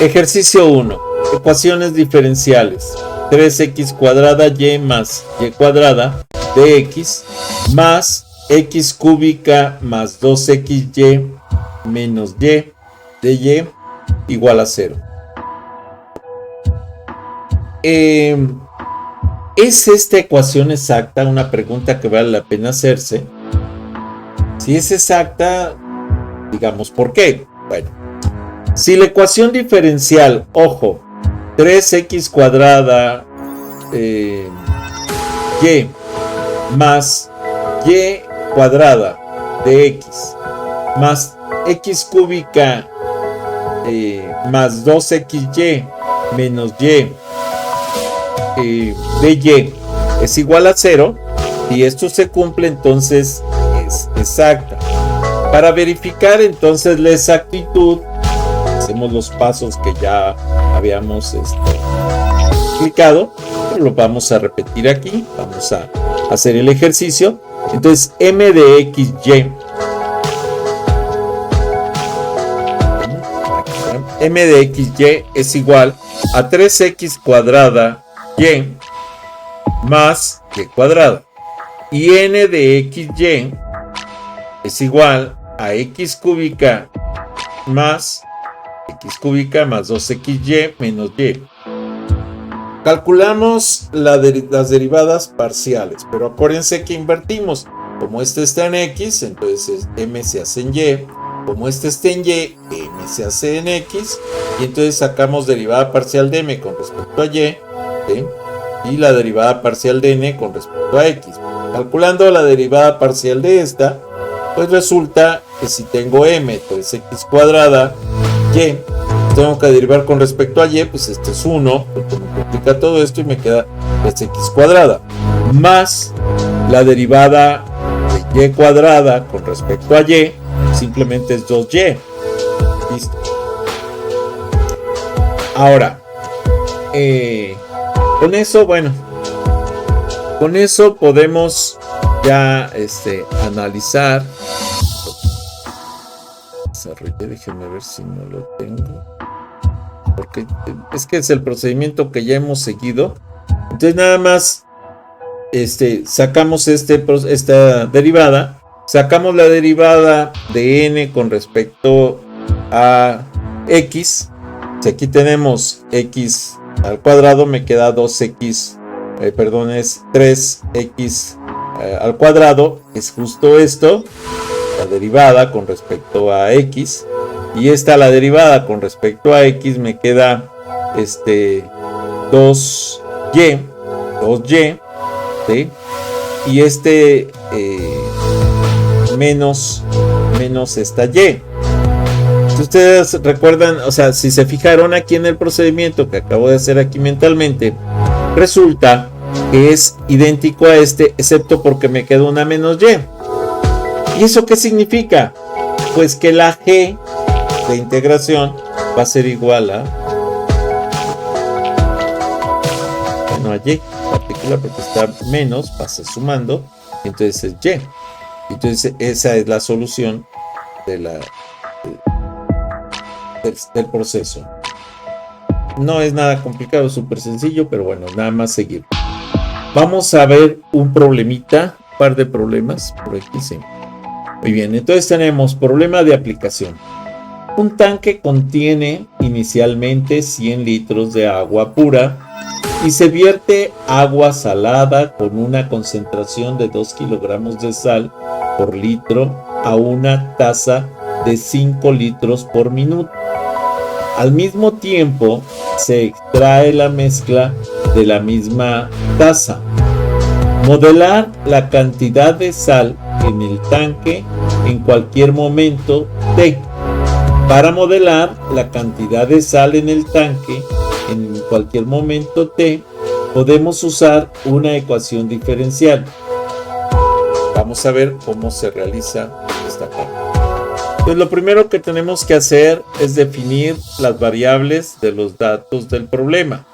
Ejercicio 1. Ecuaciones diferenciales. 3x cuadrada y más y cuadrada de x más x cúbica más 2xy menos y de y igual a 0. ¿Es esta ecuación exacta? Una pregunta que vale la pena hacerse. Si es exacta, digamos, ¿por qué? Bueno, si la ecuación diferencial, ojo, 3x cuadrada y más y cuadrada de x más x cúbica más 2xy menos y de y es igual a 0, y esto se cumple, entonces es exacta. Para verificar entonces la exactitud, hacemos los pasos que ya habíamos explicado, pero lo vamos a repetir aquí. Vamos a hacer el ejercicio. Entonces m de xy, m de xy es igual a 3x cuadrada y más y cuadrado. Y n de xy es igual a x cúbica más 2xy menos y. Calculamos las derivadas parciales, pero acuérdense que invertimos. Como este está en x, entonces m se hace en y. Como este está en y, m se hace en x. Y entonces sacamos derivada parcial de m con respecto a y, ¿sí? Y la derivada parcial de n con respecto a x. Calculando la derivada parcial de esta, pues resulta que si tengo m, 3x cuadrada, y tengo que derivar con respecto a y, pues este es 1, porque me multiplica todo esto y me queda 3x cuadrada, más la derivada de y cuadrada con respecto a y, simplemente es 2y. Listo. Ahora, con eso, bueno, con eso podemos ya analizar. Déjenme ver si no lo tengo, porque es que es el procedimiento que ya hemos seguido. Entonces nada más sacamos esta derivada, sacamos la derivada de n con respecto a x. Si aquí tenemos x al cuadrado, me queda 2x, es 3x al cuadrado, es justo esto, la derivada con respecto a x, y esta la derivada con respecto a x me queda 2y, ¿sí? Y menos esta y. Si ustedes recuerdan, o sea, si se fijaron aquí en el procedimiento que acabo de hacer aquí mentalmente, resulta que es idéntico a excepto porque me queda una menos y. ¿Y eso qué significa? Pues que la g de integración va a ser igual a y, particular, porque está menos, pasa sumando, entonces es y. Entonces esa es la solución del proceso. No es nada complicado, súper sencillo, pero bueno, nada más seguir. Vamos a ver un problemita, un par de problemas por aquí, sí. Muy bien, entonces tenemos problema de aplicación. Un tanque contiene inicialmente 100 litros de agua pura y se vierte agua salada con una concentración de 2 kilogramos de sal por litro a una taza de 5 litros por minuto. Al mismo tiempo, se extrae la mezcla de la misma taza. Modelar la cantidad de sal en el tanque en cualquier momento t. Para modelar la cantidad de sal en el tanque en cualquier momento t, podemos usar una ecuación diferencial. Vamos a ver cómo se realiza esta parte. Pues lo primero que tenemos que hacer es definir las variables de los datos del problema.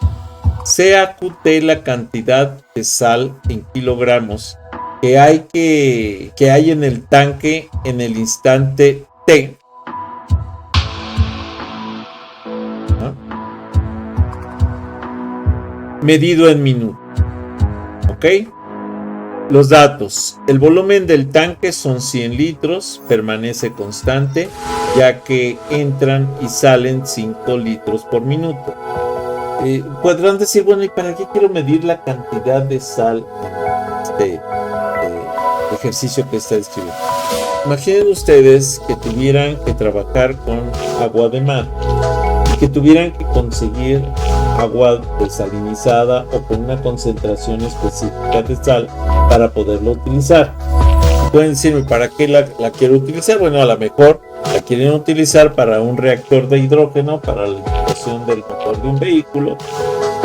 Sea Qt la cantidad de sal en kilogramos que hay en el tanque en el instante t. Medido en minutos. ¿Ok? Los datos. El volumen del tanque son 100 litros, permanece constante, ya que entran y salen 5 litros por minuto. Podrán decir, bueno, ¿y para qué quiero medir la cantidad de sal en este ejercicio que está describiendo? Imaginen ustedes que tuvieran que trabajar con agua de mar y que tuvieran que conseguir agua desalinizada o con una concentración específica de sal para poderlo utilizar. Pueden decirme, ¿para qué la quiero utilizar? Bueno, a lo mejor la quieren utilizar para un reactor de hidrógeno, para la alimentación del motor de un vehículo,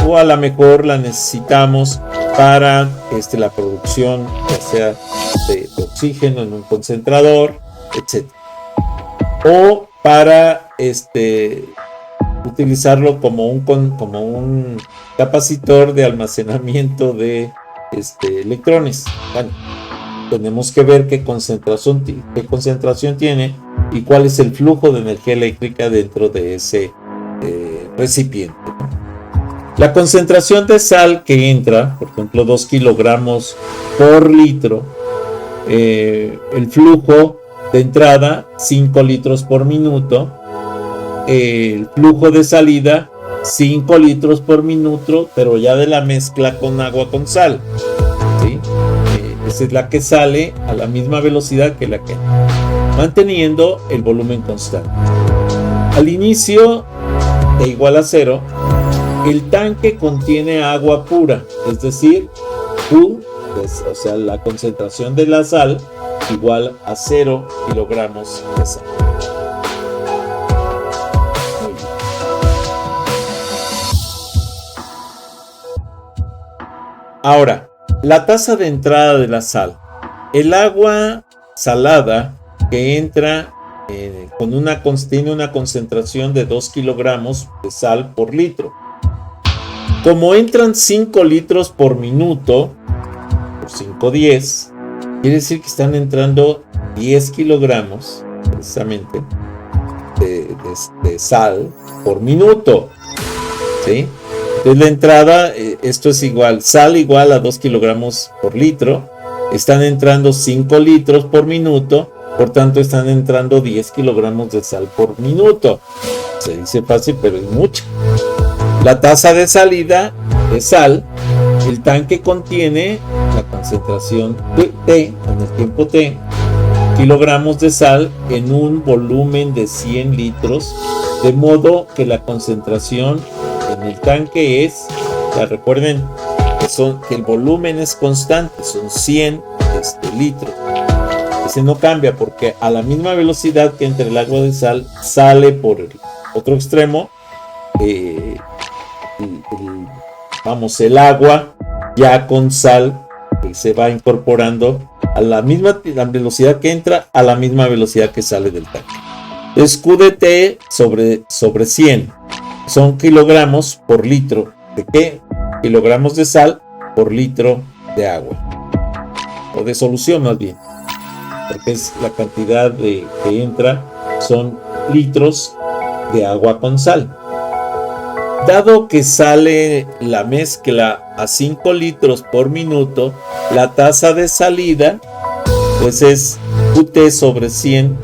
o a lo mejor la necesitamos para la producción, ya sea de oxígeno en un concentrador, etc. O para utilizarlo como un capacitor de almacenamiento de electrones. Bueno, tenemos que ver qué concentración tiene y cuál es el flujo de energía eléctrica dentro de ese recipiente. La concentración de sal que entra, por ejemplo, 2 kilogramos por litro, el flujo de entrada 5 litros por minuto, el flujo de salida 5 litros por minuto, pero ya de la mezcla con agua con sal, ¿sí? Esa es la que sale a la misma velocidad que la que entra, manteniendo el volumen constante. Al inicio de igual a 0, el tanque contiene agua pura, es decir, Q, o sea, la concentración de la sal igual a 0 kilogramos de sal. Muy bien. Ahora, la tasa de entrada de la sal. El agua salada que entra tiene una concentración de 2 kilogramos de sal por litro. Como entran 5 litros por minuto, por 5, 10, quiere decir que están entrando 10 kilogramos, precisamente, de sal por minuto, ¿sí? Entonces la entrada, esto es igual, sal igual a 2 kilogramos por litro, están entrando 5 litros por minuto, por tanto están entrando 10 kilogramos de sal por minuto. Se dice fácil, pero es mucho. La tasa de salida de sal, el tanque contiene la concentración de T, en el tiempo T, kilogramos de sal en un volumen de 100 litros, de modo que la concentración en el tanque es, ya recuerden, que el volumen es constante, son 100 litros. Ese no cambia porque a la misma velocidad que entre el agua de sal sale por el otro extremo, el agua ya con sal que se va incorporando a la misma velocidad que entra, a la misma velocidad que sale del tanque. Es Q de T sobre 100 son kilogramos por litro de qué, kilogramos de sal por litro de agua, o de solución más bien, porque es la cantidad que entra, son litros de agua con sal. Dado que sale la mezcla a 5 litros por minuto, la tasa de salida pues es QT sobre 100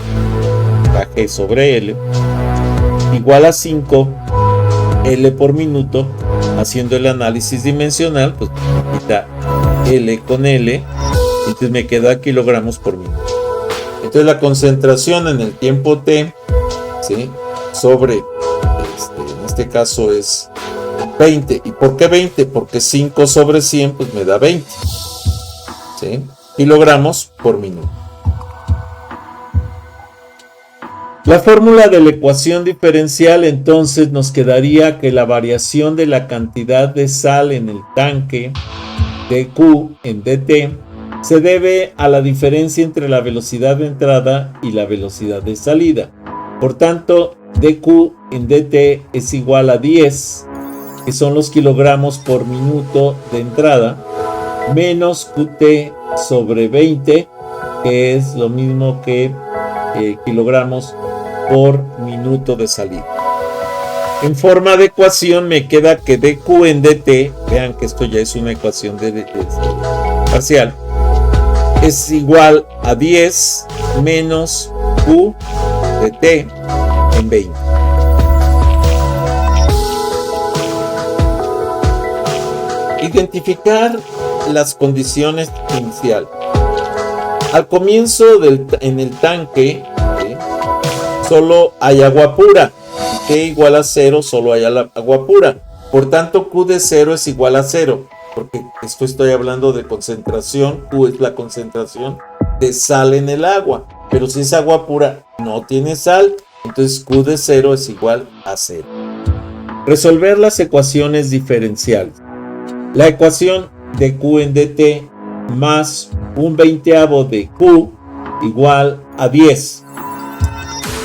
Kg sobre L igual a 5 L por minuto. Haciendo el análisis dimensional, pues me quita L con L, entonces me queda kilogramos por minuto. Entonces la concentración en el tiempo T, ¿sí?, sobre en este caso es 20. ¿Y por qué 20? Porque 5 sobre 100 pues me da 20, ¿sí?, kilogramos por minuto. La fórmula de la ecuación diferencial entonces nos quedaría que la variación de la cantidad de sal en el tanque de Q en dt se debe a la diferencia entre la velocidad de entrada y la velocidad de salida. Por tanto, dQ en dt es igual a 10, que son los kilogramos por minuto de entrada, menos QT sobre 20, que es lo mismo que kilogramos por minuto de salida. En forma de ecuación me queda que dQ en dt, vean que esto ya es una ecuación parcial, es igual a 10 menos Q de T en 20. Identificar las condiciones iniciales. Al comienzo en el tanque, solo hay agua pura. T igual a 0, solo hay agua pura. Por tanto, Q de 0 es igual a 0. Porque esto estoy hablando de concentración. Q es la concentración de sal en el agua. Pero si es agua pura, no tiene sal. Entonces Q de 0 es igual a 0. Resolver las ecuaciones diferenciales. La ecuación de Q en dt más un 20avo de Q igual a 10.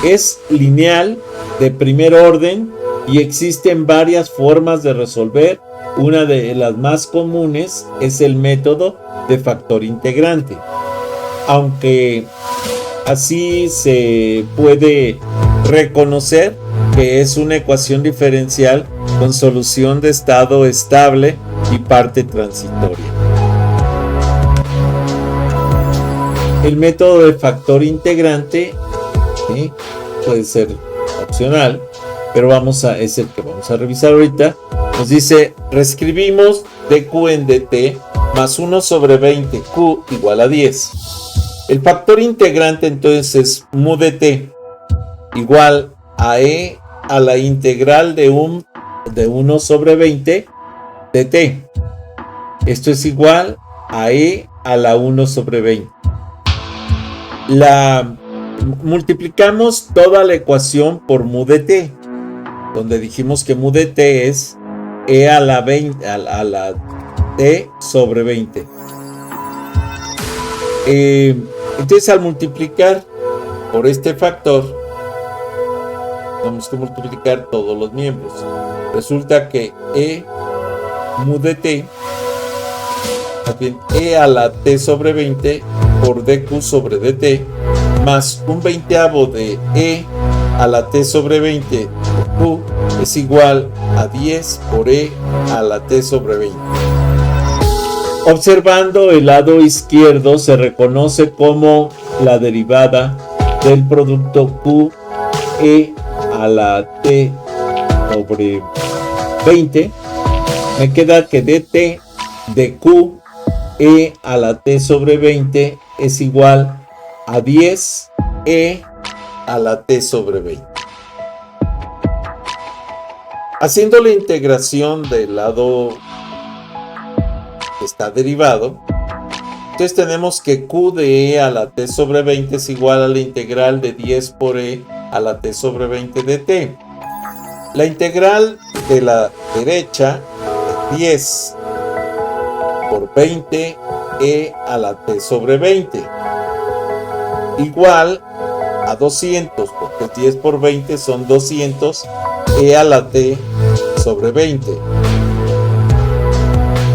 Es lineal, de primer orden, y existen varias formas de resolver. Una de las más comunes es el método de factor integrante. Aunque así se puede reconocer que es una ecuación diferencial con solución de estado estable y parte transitoria. El método de factor integrante, ¿sí?, puede ser opcional, pero es el que vamos a revisar ahorita. Nos dice, reescribimos dq en dt más 1 sobre 20, q igual a 10. El factor integrante entonces es mu dt igual a e a la integral de 1 sobre 20 dt. Esto es igual a e a la 1 sobre 20. Multiplicamos toda la ecuación por mu dt, donde dijimos que mu dt es e a la t sobre 20. Entonces, al multiplicar por este factor, tenemos que multiplicar todos los miembros. Resulta que e mu dt, también e a la t sobre 20 por dq sobre dt, más un veinteavo de e a la t sobre 20 por q es igual a 10 por e a la t sobre 20. Observando el lado izquierdo, se reconoce como la derivada del producto q e a la t sobre 20. Me queda que dt de q e a la t sobre 20 es igual a 10 e a la t sobre 20. Haciendo la integración del lado que está derivado, entonces tenemos que q de e a la t sobre 20 es igual a la integral de 10 por e a la t sobre 20 de t. La integral de la derecha es 10 por 20 e a la t sobre 20 igual a 200, porque 10 por 20 son 200 e a la t sobre 20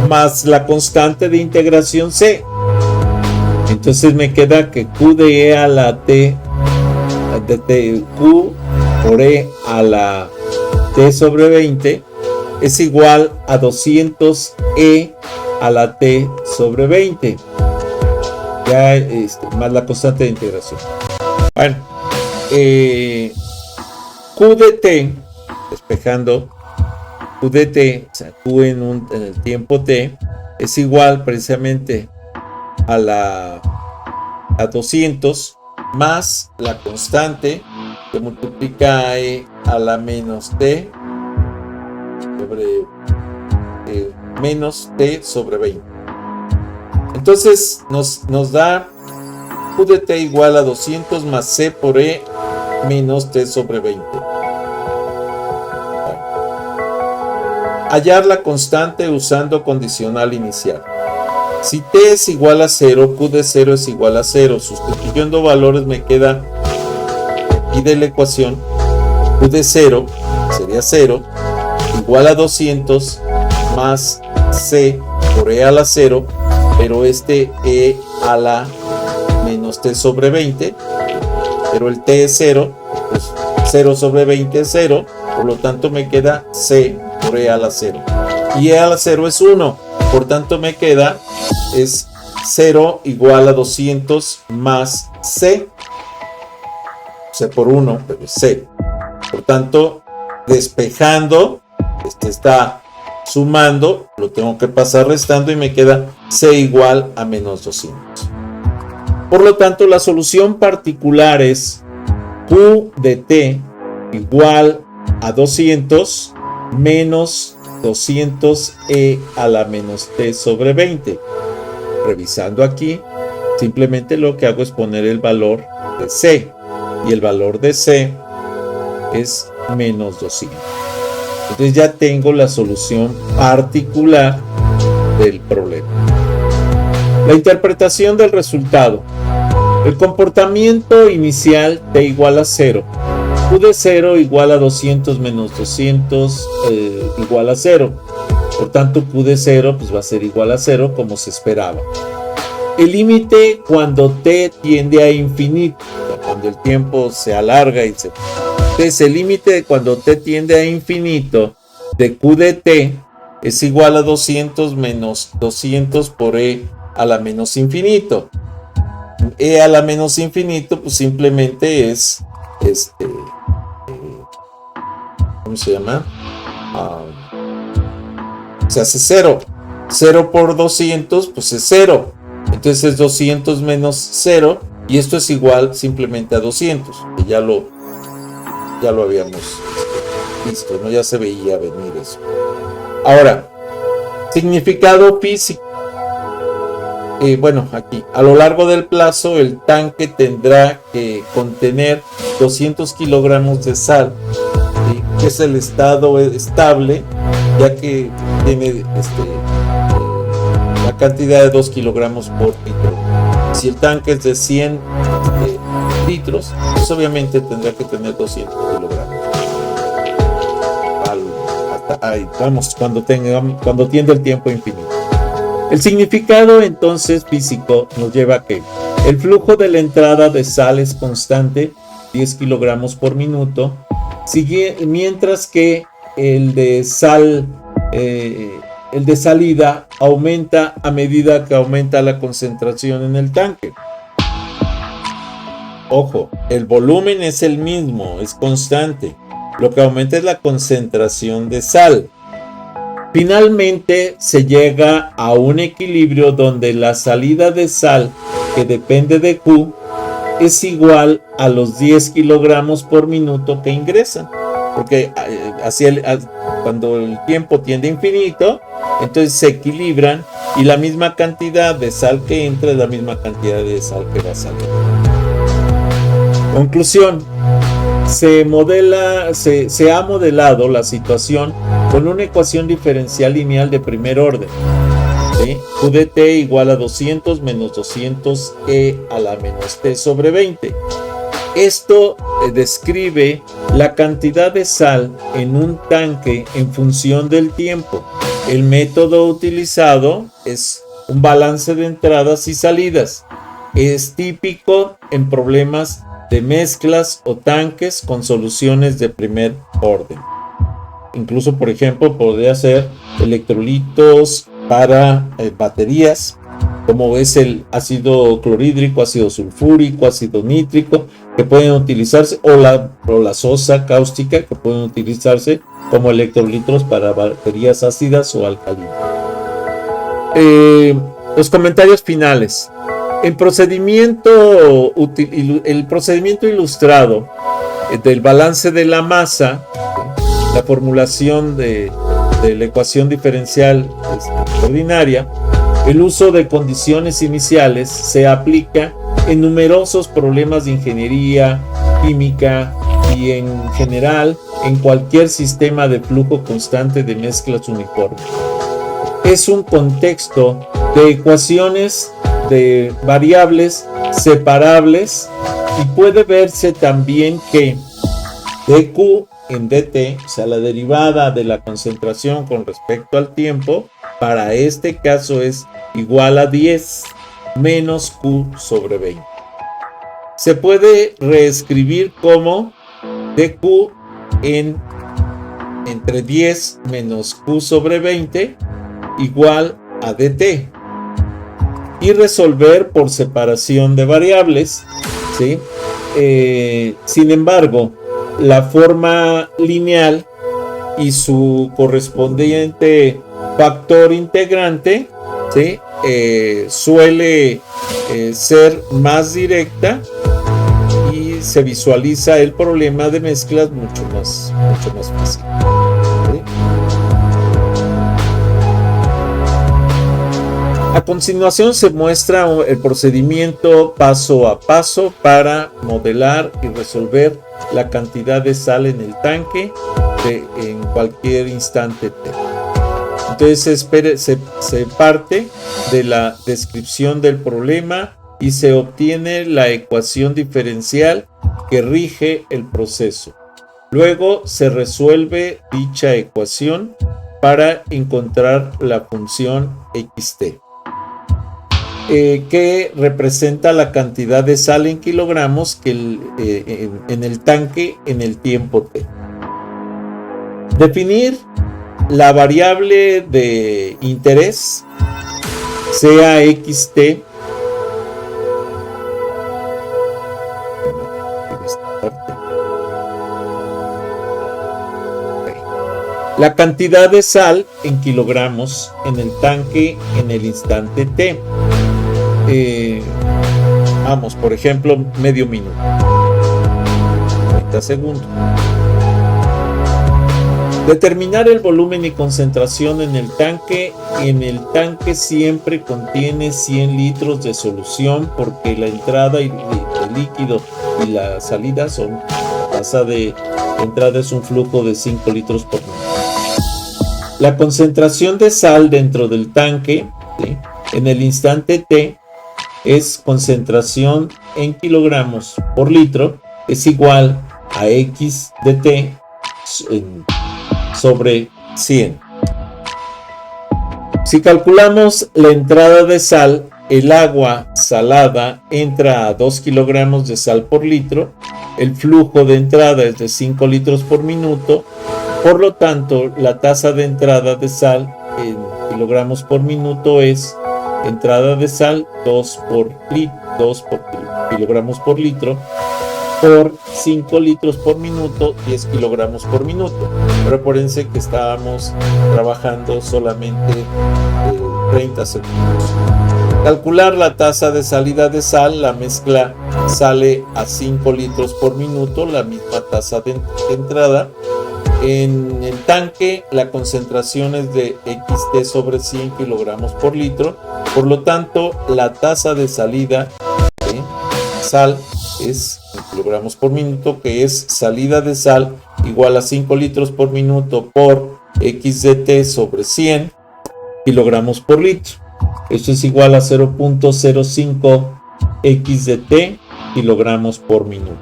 más la constante de integración c. Entonces me queda que q de e a la t de q por e a la t sobre 20 es igual a 200 e a la t sobre 20, ya más la constante de integración. Bueno, q de t, despejando, q de t, o sea, q en el tiempo t, es igual precisamente a 200 más la constante que multiplica a e a la menos t sobre menos t sobre 20. Entonces nos da q de t igual a 200 más c por e menos t sobre 20. Hallar la constante usando condicional inicial. Si t es igual a 0, q de 0 es igual a 0. Sustituyendo valores me queda aquí de la ecuación q de 0 sería 0 igual a 200 más c por e a la 0, pero este e a la menos t sobre 20, pero el t es 0, pues 0 sobre 20 es 0, por lo tanto me queda c por e a la 0. Y e a la 0 es 1, por tanto me queda es 0 igual a 200 más c por 1, pero es c. Por tanto, despejando, está sumando, lo tengo que pasar restando y me queda c igual a menos 200. Por lo tanto, la solución particular es q de t igual a 200 menos 200 e a la menos t sobre 20. Revisando aquí, simplemente lo que hago es poner el valor de c, y el valor de c es menos 200. Entonces ya tengo la solución particular del problema. La interpretación del resultado. El comportamiento inicial t igual a 0. Q de 0 igual a 200 menos 200 igual a 0. Por tanto, Q de 0 pues va a ser igual a 0 como se esperaba. El límite cuando t tiende a infinito, cuando el tiempo se alarga y se Entonces el límite cuando t tiende a infinito de q de t es igual a 200 menos 200 por e a la menos infinito. E a la menos infinito pues simplemente es ¿cómo se llama? Se hace 0. 0 por 200 pues es 0. Entonces es 200 menos 0 y esto es igual simplemente a 200, que ya lo habíamos visto, ¿no? Ya se veía venir eso. Ahora, significado físico. Bueno, aquí, a lo largo del plazo, el tanque tendrá que contener 200 kilogramos de sal, ¿sí? Que es el estado estable, ya que tiene la cantidad de 2 kilogramos por litro. Si el tanque es de 100 litros, pues obviamente tendrá que tener 200 kilogramos. Hasta ahí, vamos, cuando tiende el tiempo infinito. El significado entonces físico nos lleva a que el flujo de la entrada de sal es constante, 10 kilogramos por minuto, mientras que el de salida aumenta a medida que aumenta la concentración en el tanque. Ojo, el volumen es el mismo, es constante. Lo que aumenta es la concentración de sal. Finalmente se llega a un equilibrio donde la salida de sal, que depende de Q, es igual a los 10 kilogramos por minuto que ingresan. Porque cuando el tiempo tiende a infinito, entonces se equilibran y la misma cantidad de sal que entra es la misma cantidad de sal que va a salir. Conclusión. Se ha modelado la situación con una ecuación diferencial lineal de primer orden, ¿sí? Q de t igual a 200 menos 200 e a la menos t sobre 20. Esto describe la cantidad de sal en un tanque en función del tiempo. El método utilizado es un balance de entradas y salidas. Es típico en problemas de mezclas o tanques con soluciones de primer orden. Incluso, por ejemplo, podría ser electrolitos para baterías, como es el ácido clorhídrico, ácido sulfúrico, ácido nítrico, que pueden utilizarse, o la sosa cáustica, que pueden utilizarse como electrolitos para baterías ácidas o alcalinas. Los comentarios finales. El procedimiento ilustrado del balance de la masa, la formulación de la ecuación diferencial ordinaria, el uso de condiciones iniciales se aplica en numerosos problemas de ingeniería, química y en general en cualquier sistema de flujo constante de mezclas uniformes. Es un contexto de ecuaciones de variables separables y puede verse también que dq en dt, o sea, la derivada de la concentración con respecto al tiempo, para este caso es igual a 10 menos q sobre 20. Se puede reescribir como dq entre 10 menos q sobre 20 igual a dt. Y resolver por separación de variables, ¿sí? Sin embargo, la forma lineal y su correspondiente factor integrante, ¿sí? Suele ser más directa y se visualiza el problema de mezclas mucho más fácil, ¿sí? A continuación se muestra el procedimiento paso a paso para modelar y resolver la cantidad de sal en el tanque en cualquier instante t. Entonces se parte de la descripción del problema y se obtiene la ecuación diferencial que rige el proceso. Luego se resuelve dicha ecuación para encontrar la función xt. que representa la cantidad de sal en kilogramos que en el tanque en el tiempo t. Definir la variable de interés, sea xt, la cantidad de sal en kilogramos en el tanque en el instante t. Vamos, por ejemplo, medio minuto, 30 segundos. Determinar el volumen y concentración en el tanque. En el tanque siempre contiene 100 litros de solución, porque la entrada de líquido y la salida son, la tasa de entrada es un flujo de 5 litros por minuto. La concentración de sal dentro del tanque, ¿sí?, en el instante t es concentración en kilogramos por litro, es igual a x de t sobre 100. Si calculamos la entrada de sal, el agua salada entra a 2 kilogramos de sal por litro, el flujo de entrada es de 5 litros por minuto, por lo tanto la tasa de entrada de sal en kilogramos por minuto es entrada de sal 2 kilogramos por litro por 5 litros por minuto, 10 kilogramos por minuto. Pero acuérdense que estábamos trabajando solamente 30 segundos. Calcular la tasa de salida de sal, la mezcla sale a 5 litros por minuto, la misma tasa de entrada. En el tanque la concentración es de xt sobre 100 kilogramos por litro, por lo tanto la tasa de salida de sal es en kilogramos por minuto, que es salida de sal igual a 5 litros por minuto por x de t sobre 100 kilogramos por litro. Esto es igual a 0.05 x de t kilogramos por minuto.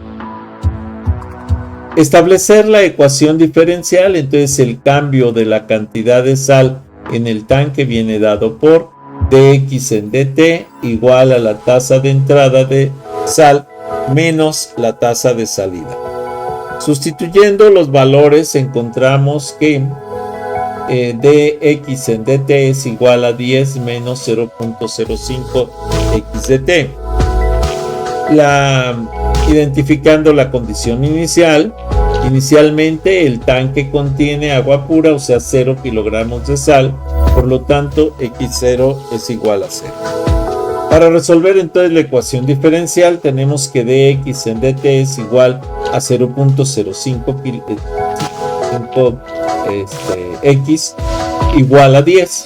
Establecer la ecuación diferencial. Entonces el cambio de la cantidad de sal en el tanque viene dado por dx en dt igual a la tasa de entrada de sal menos la tasa de salida. Sustituyendo los valores encontramos que dx en dt es igual a 10 menos 0.05 x de t. Identificando la condición inicial, inicialmente el tanque contiene agua pura, o sea 0 kilogramos de sal, por lo tanto x0 es igual a 0. Para resolver entonces la ecuación diferencial tenemos que dx en dt es igual a 0.05 x igual a 10.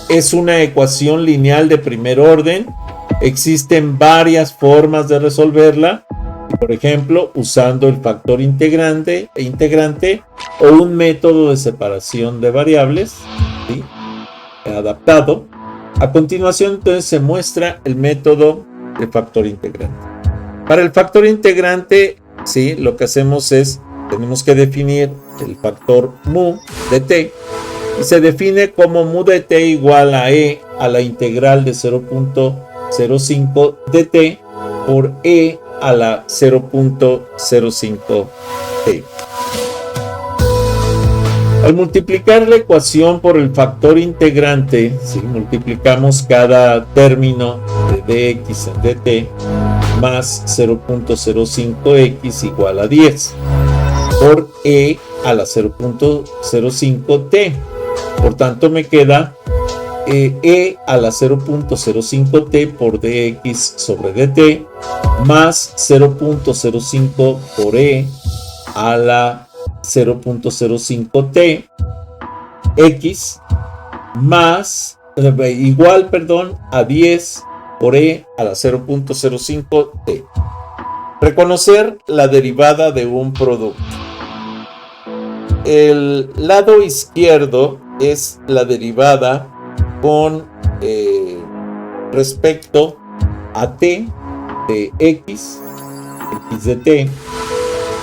Es una ecuación lineal de primer orden. Existen varias formas de resolverla, por ejemplo, usando el factor integrante o un método de separación de variables, ¿sí?, adaptado. A continuación, entonces, se muestra el método de factor integrante. Para el factor integrante, ¿sí?, lo que hacemos es, tenemos que definir el factor mu de t, y se define como mu de t igual a e a la integral de 0.05 dt por e a la 0.05 t. Al multiplicar la ecuación por el factor integrante, ¿sí?, multiplicamos cada término de dx en dt más 0.05x igual a 10 por e a la 0.05t. Por tanto me queda e a la 0.05t por dx sobre dt más 0.05 por e a la 0.05t x más igual a 10 por e a la 0.05t. Reconocer la derivada de un producto. El lado izquierdo es la derivada con respecto a t de x de t,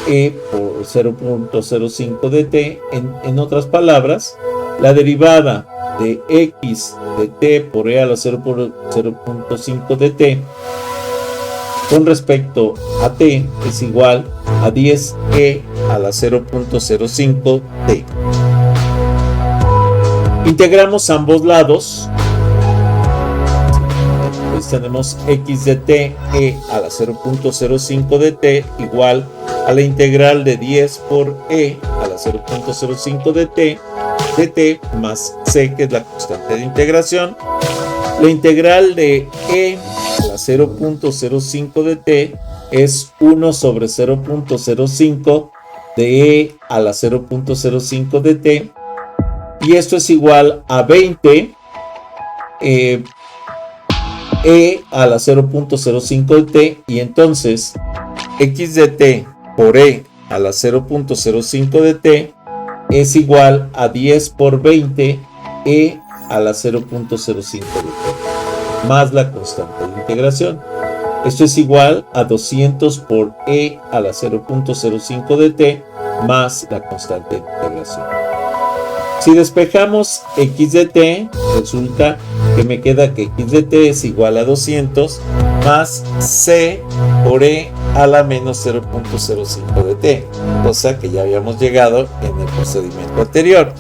e por 0.05 de t. En otras palabras, la derivada de x de t por e a la 0.5 de t con respecto a t es igual a 10e a la 0.05 t. Integramos ambos lados. Entonces tenemos x de t e a la 0.05 de t igual a la integral de 10 por e a la 0.05 de t más c, que es la constante de integración. La integral de e a la 0.05 de t es 1 sobre 0.05 de e a la 0.05 de t, y esto es igual a 20 e a la 0.05 de t, y entonces x de t por e a la 0.05 de t es igual a 10 por 20 e a la 0.05 de t más la constante de integración. Esto es igual a 200 por e a la 0.05 de t más la constante de integración. Si despejamos x de t, resulta que me queda que x de t es igual a 200 más c por e a la menos 0.05 de t, cosa que ya habíamos llegado en el procedimiento anterior.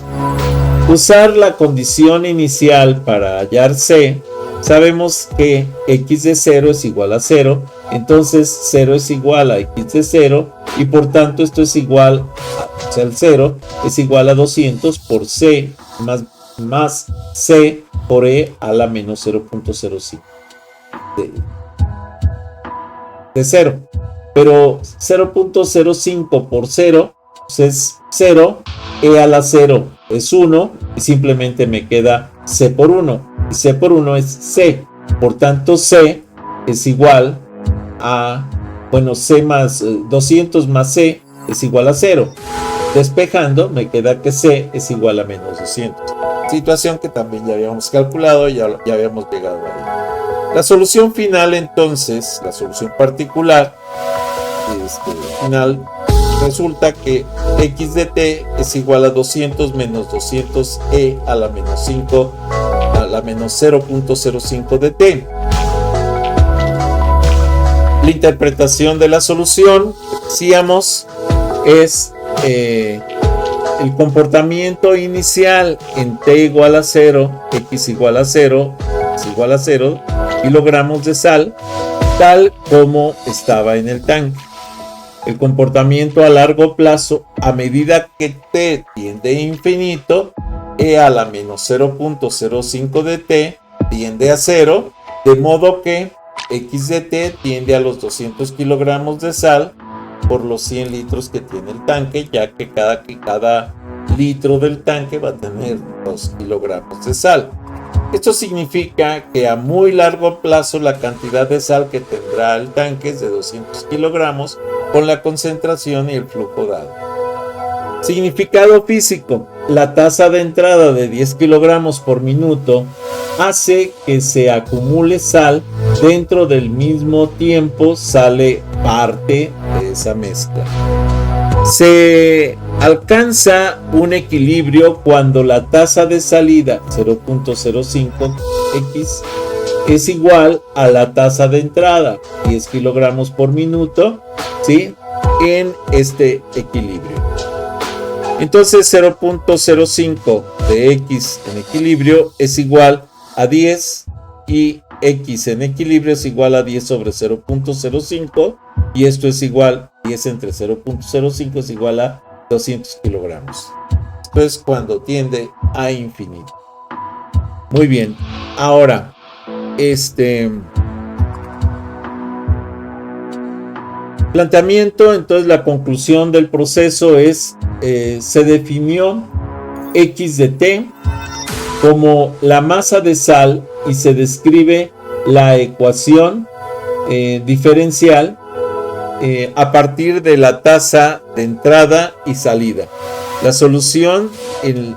Usar la condición inicial para hallar c, sabemos que x de 0 es igual a 0, entonces 0 es igual a x de 0, y por tanto esto es igual a, o sea, el 0 es igual a 200 por c más c por e a la menos 0.05 de 0. Pero 0.05 por 0 pues es 0, e a la 0 es 1, y simplemente me queda c por 1. Y c por 1 es c, por tanto c es igual a, bueno, c más 200 más c es igual a 0. Despejando me queda que c es igual a menos 200. Situación que también ya habíamos calculado, ya habíamos llegado ahí. La solución final entonces, la solución particular, final, resulta que x de t es igual a 200 menos 200e a la menos 5 a la menos 0.05 de t. La interpretación de la solución, decíamos, es el comportamiento inicial en t igual a 0, x igual a 0, es igual a 0 kilogramos de sal, tal como estaba en el tanque. El comportamiento a largo plazo, a medida que t tiende a infinito, e a la menos 0.05 de t tiende a 0, de modo que x de t tiende a los 200 kilogramos de sal por los 100 litros que tiene el tanque, ya que cada litro del tanque va a tener 2 kilogramos de sal. Esto significa que a muy largo plazo la cantidad de sal que tendrá el tanque es de 200 kilogramos con la concentración y el flujo dado. Significado físico: la tasa de entrada de 10 kilogramos por minuto hace que se acumule sal. Dentro del mismo tiempo sale parte de esa mezcla. Se alcanza un equilibrio cuando la tasa de salida 0.05x es igual a la tasa de entrada 10 kilogramos por minuto, ¿sí?, en este equilibrio. Entonces 0.05 de x en equilibrio es igual a 10, y x en equilibrio es igual a 10 sobre 0.05, y esto es igual, 10 entre 0.05 es igual a 200 kilogramos. Esto es cuando tiende a infinito. Muy bien, ahora planteamiento. Entonces la conclusión del proceso es se definió x de t como la masa de sal y se describe la ecuación diferencial a partir de la tasa de entrada y salida. La solución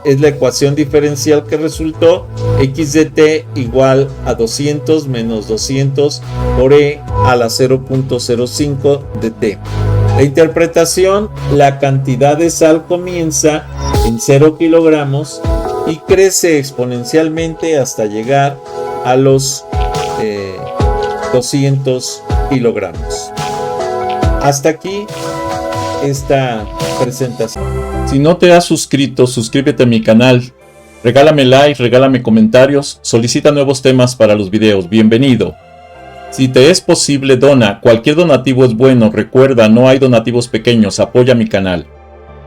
es la ecuación diferencial que resultó: x de t igual a 200 menos 200 por e a la 0.05 de t. La interpretación: la cantidad de sal comienza en 0 kilogramos y crece exponencialmente hasta llegar a los 200 kilogramos. Hasta aquí esta presentación.
Si no te has suscrito, suscríbete a mi canal. Regálame like, regálame comentarios, solicita nuevos temas para los videos. Bienvenido. Si te es posible, dona. Cualquier donativo es bueno. Recuerda, no hay donativos pequeños. Apoya mi canal.